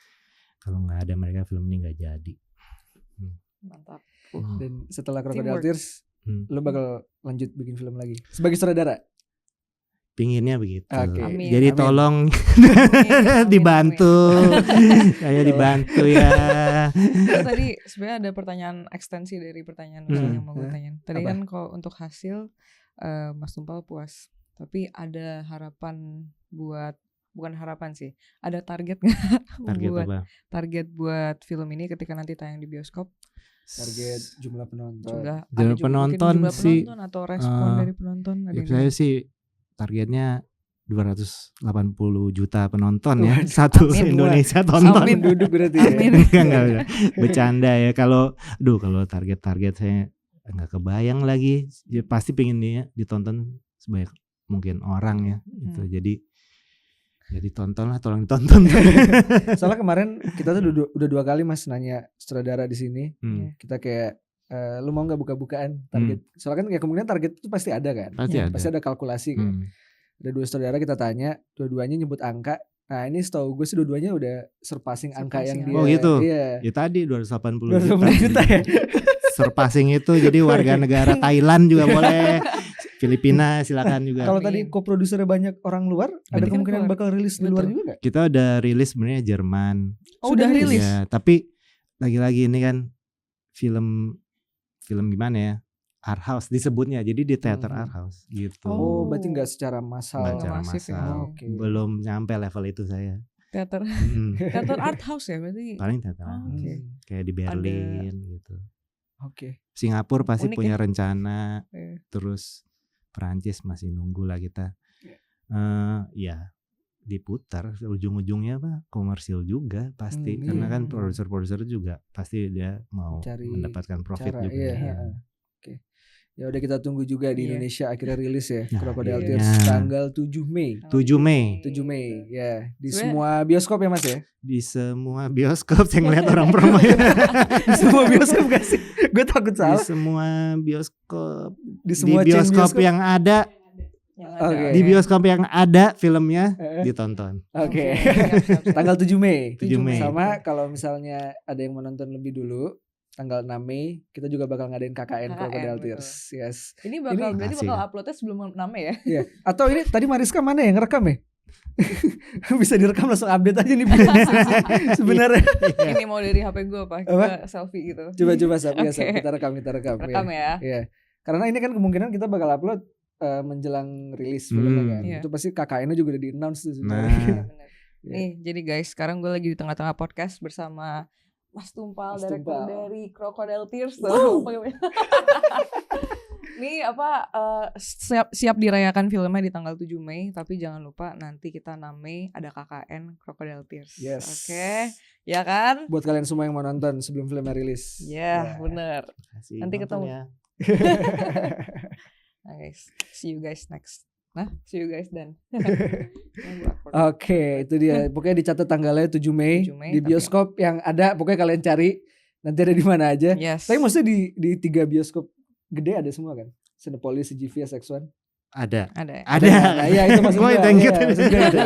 Kalau nggak ada mereka film ini nggak jadi. Mantap. Dan setelah Crocodile Tears lo bakal lanjut bikin film lagi sebagai sutradara? Pinginnya begitu. Amin. Jadi tolong dibantu. Saya dibantu ya. Tadi sebenarnya ada pertanyaan ekstensi dari pertanyaan yang mau gue tanyain. Tadi kan kalau untuk hasil Mas Tumpal puas. Tapi ada harapan bukan harapan sih. Ada target nggak? Target buat film ini ketika nanti tayang di bioskop? Target jumlah penonton. Jumlah penonton sih. Atau respon dari penonton. Saya sih targetnya 280 juta penonton ya. Satu Indonesia tonton. Amin duduk berarti ya. Enggak. Bercanda ya. Kalau target saya nggak kebayang lagi. Ya pasti pengen dia ditonton sebanyak mungkin orang ya. Gitu. Jadi tonton lah, tolong ditonton. Soalnya kemarin kita tuh udah 2 kali Mas nanya sutradara di sini. Kita kayak lu mau nggak buka-bukaan target? Soalnya kan ya kemungkinan target itu pasti ada kan. Pasti ada kalkulasi kan. Ada 2 sutradara kita tanya, dua-duanya nyebut angka. Nah ini setahu gue sih dua-duanya udah surpassing angka yang dia. Oh gitu. Iya. Ya tadi 280 juta ya. Surpassing itu jadi warga negara Thailand juga boleh. Filipina silakan juga. Kalau tadi co-produsernya banyak orang luar, ada kemungkinan bakal rilis di luar juga nggak? Kita udah rilis sebenarnya Jerman. Oh udah rilis? Ya, tapi lagi-lagi ini kan film gimana ya? Art house disebutnya, jadi di teater art house gitu. Oh berarti nggak secara massal. Nggak massal. Belum nyampe level itu saya. Teater art house ya berarti? Paling teater art house. Kayak di Berlin gitu. Singapura pasti unik punya rencana. Terus Perancis masih nunggu lah kita. Ya diputar ujung-ujungnya komersil juga pasti karena kan produser juga pasti dia mau mendapatkan profit juga. Oke. Ya udah kita tunggu juga di Indonesia akhirnya rilis ya Crocodile Tears tanggal 7 Mei. 7 Mei ya di semua bioskop ya Mas ya. Di semua bioskop saya ngeliat orang promo ya. Di semua bioskop gak sih? Gue takut salah. Di semua bioskop. Di semua bioskop yang ada. Di bioskop yang ada filmnya ditonton. Oke. Tanggal 7 Mei. 7 Mei. Sama kalau misalnya ada yang menonton lebih dulu tanggal 6 Mei kita juga bakal ngadain KKN Crocodile Tears. Yes. Ini bakal uploadnya sebelum 6 Mei ya? Iya. Atau ini tadi Mariska mana yang ngerekam ya? Bisa direkam langsung update aja nih sebenarnya. Ini mau dari HP gue apa? Kita selfie gitu. Coba kita rekam. Rekam ya. Iya. Karena ini kan kemungkinan kita bakal upload menjelang rilis filmnya kan. Itu pasti KKN-nya juga udah di-announce tuh sebenarnya. Nih, jadi guys, sekarang gue lagi di tengah-tengah podcast bersama Mas Tumpal, direktur dari Crocodile Tears tuh. Nih siap dirayakan filmnya di tanggal 7 Mei, tapi jangan lupa nanti kita 6 Mei ada KKN Crocodile Tears. Yes. Oke. Ya kan? Buat kalian semua yang mau nonton sebelum filmnya rilis. Bener. Nanti ketemu. Ya. Nah guys, see you guys next. See you guys then. Oke, itu dia. Pokoknya dicatat tanggalnya 7 Mei di bioskop yang ada. Pokoknya kalian cari nanti ada di mana aja. Yes. Tapi maksudnya di 3 bioskop gede ada semua kan? Cinepolis, CGV, SX1. Ada. Nah, iya itu maksud gue.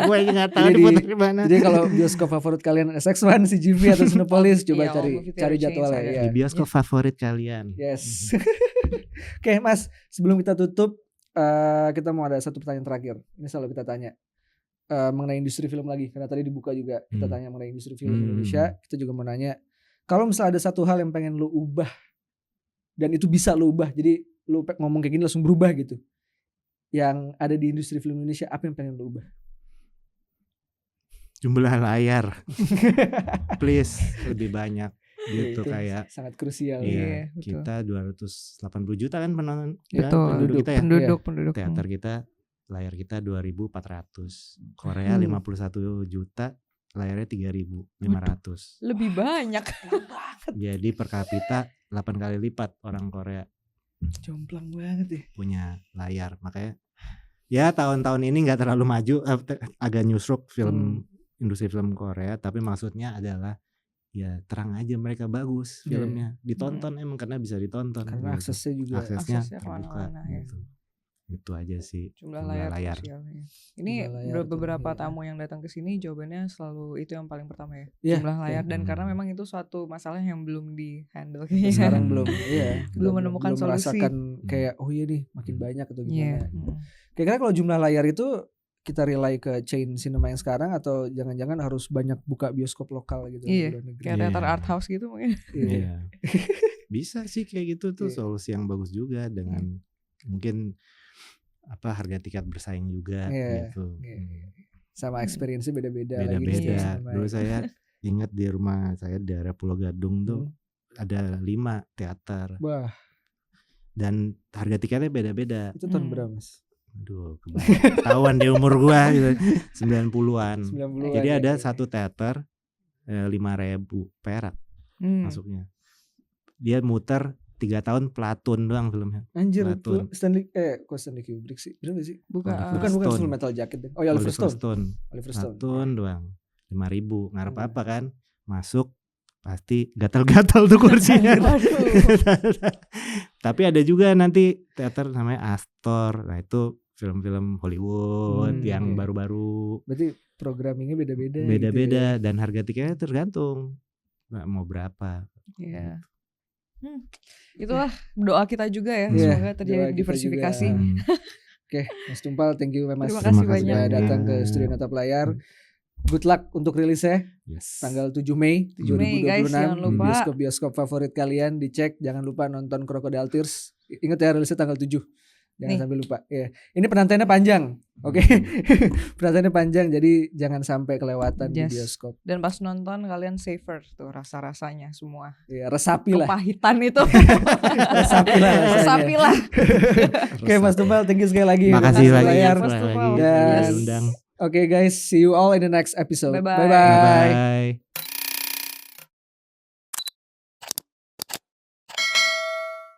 Gue nggak tahu diputar di mana. Jadi kalau bioskop favorit kalian SX1, CGV atau Cinepolis, coba cari jadwalnya. Di bioskop favorit kalian. Yes. Oke, Mas, sebelum kita tutup, kita mau ada satu pertanyaan terakhir. Ini selalu kita tanya mengenai industri film lagi. Karena tadi dibuka juga kita tanya mengenai industri film Indonesia. Kita juga mau nanya, kalau misalnya ada satu hal yang pengen lu ubah dan itu bisa lu ubah, jadi lu ngomong kayak gini langsung berubah gitu, yang ada di industri film Indonesia, apa yang pengen lu ubah? Jumlah layar. Please lebih banyak gitu, kayak sangat krusial. Iya, kita 280 juta kan penonton. Betul. Kita ya. Penduduk. Teater kita, layar kita 2.400. Korea 51 juta, layarnya 3.500. Lebih banyak. Jadi per kapita 8 kali lipat orang Korea. Jomplang banget ya. Punya layar, makanya ya tahun-tahun ini nggak terlalu maju, agak nyusruk film industri film Korea, tapi maksudnya adalah ya terang aja mereka bagus filmnya, ditonton emang karena bisa ditonton karena gitu. aksesnya juga aksesnya terbuka gitu. Itu aja sih, jumlah layar. Ini beberapa tamu yang datang ke sini jawabannya selalu itu yang paling pertama ya, jumlah layar. Dan karena memang itu suatu masalah yang belum di handle kayaknya. Sekarang belum, belum menemukan belum solusi. Merasakan kayak oh iya nih makin banyak atau gimana. Kira-kira kalau jumlah layar itu kita rely ke chain cinema yang sekarang atau jangan-jangan harus banyak buka bioskop lokal gitu? Iya, kayak teater art house gitu mungkin. Iya. Bisa sih kayak gitu tuh, solusi yang bagus juga dengan mungkin harga tiket bersaing juga gitu. Sama experience-nya beda-beda. Beda-beda. Dulu saya ingat di rumah saya daerah Pulau Gadung tuh ada 5 teater. Wah. Dan harga tiketnya beda-beda. Itu tahun berapa, Mas? Aduh, ketahuan di umur gua gitu. 90-an. Jadi ada satu teater 5.000 perak masuknya. Dia muter 3 tahun Platoon doang filmnya. Anjir, itu Stanley Kubrick sih. Bener gak sih? Bukan Full Metal Jacket deh. Oh ya, Oliver Stone. Platoon doang. 5.000. Ngarep apa kan? Masuk pasti gatal-gatal tuh kursinya. Tapi ada juga nanti teater namanya Astor. Nah itu film-film Hollywood yang baru-baru. Berarti programmingnya beda-beda. Beda-beda gitu ya? Dan harga tiketnya tergantung mau berapa. Iya. Itulah doa kita juga ya. Semoga terjadi diversifikasi. Oke, Mas Tumpal, thank you Mas. Terima kasih banyak datang ke Studio Natap Layar. Good luck untuk rilisnya. Tanggal 7 Mei 2026 guys, jangan lupa. Bioskop favorit kalian dicek. Jangan lupa nonton Crocodile Tears. Ingat ya rilisnya tanggal 7. Jangan sampai lupa. Ini penantiannya panjang. Oke. Penantiannya panjang, jadi jangan sampai kelewatan di bioskop. Dan pas nonton kalian savor tuh rasa-rasanya semua. Iya, resapi lah. Kepahitan itu. Resapi lah. Oke, Mas Tumpal, thank you sekali lagi. Makasih lagi. Dan oke guys, see you all in the next episode. Bye-bye.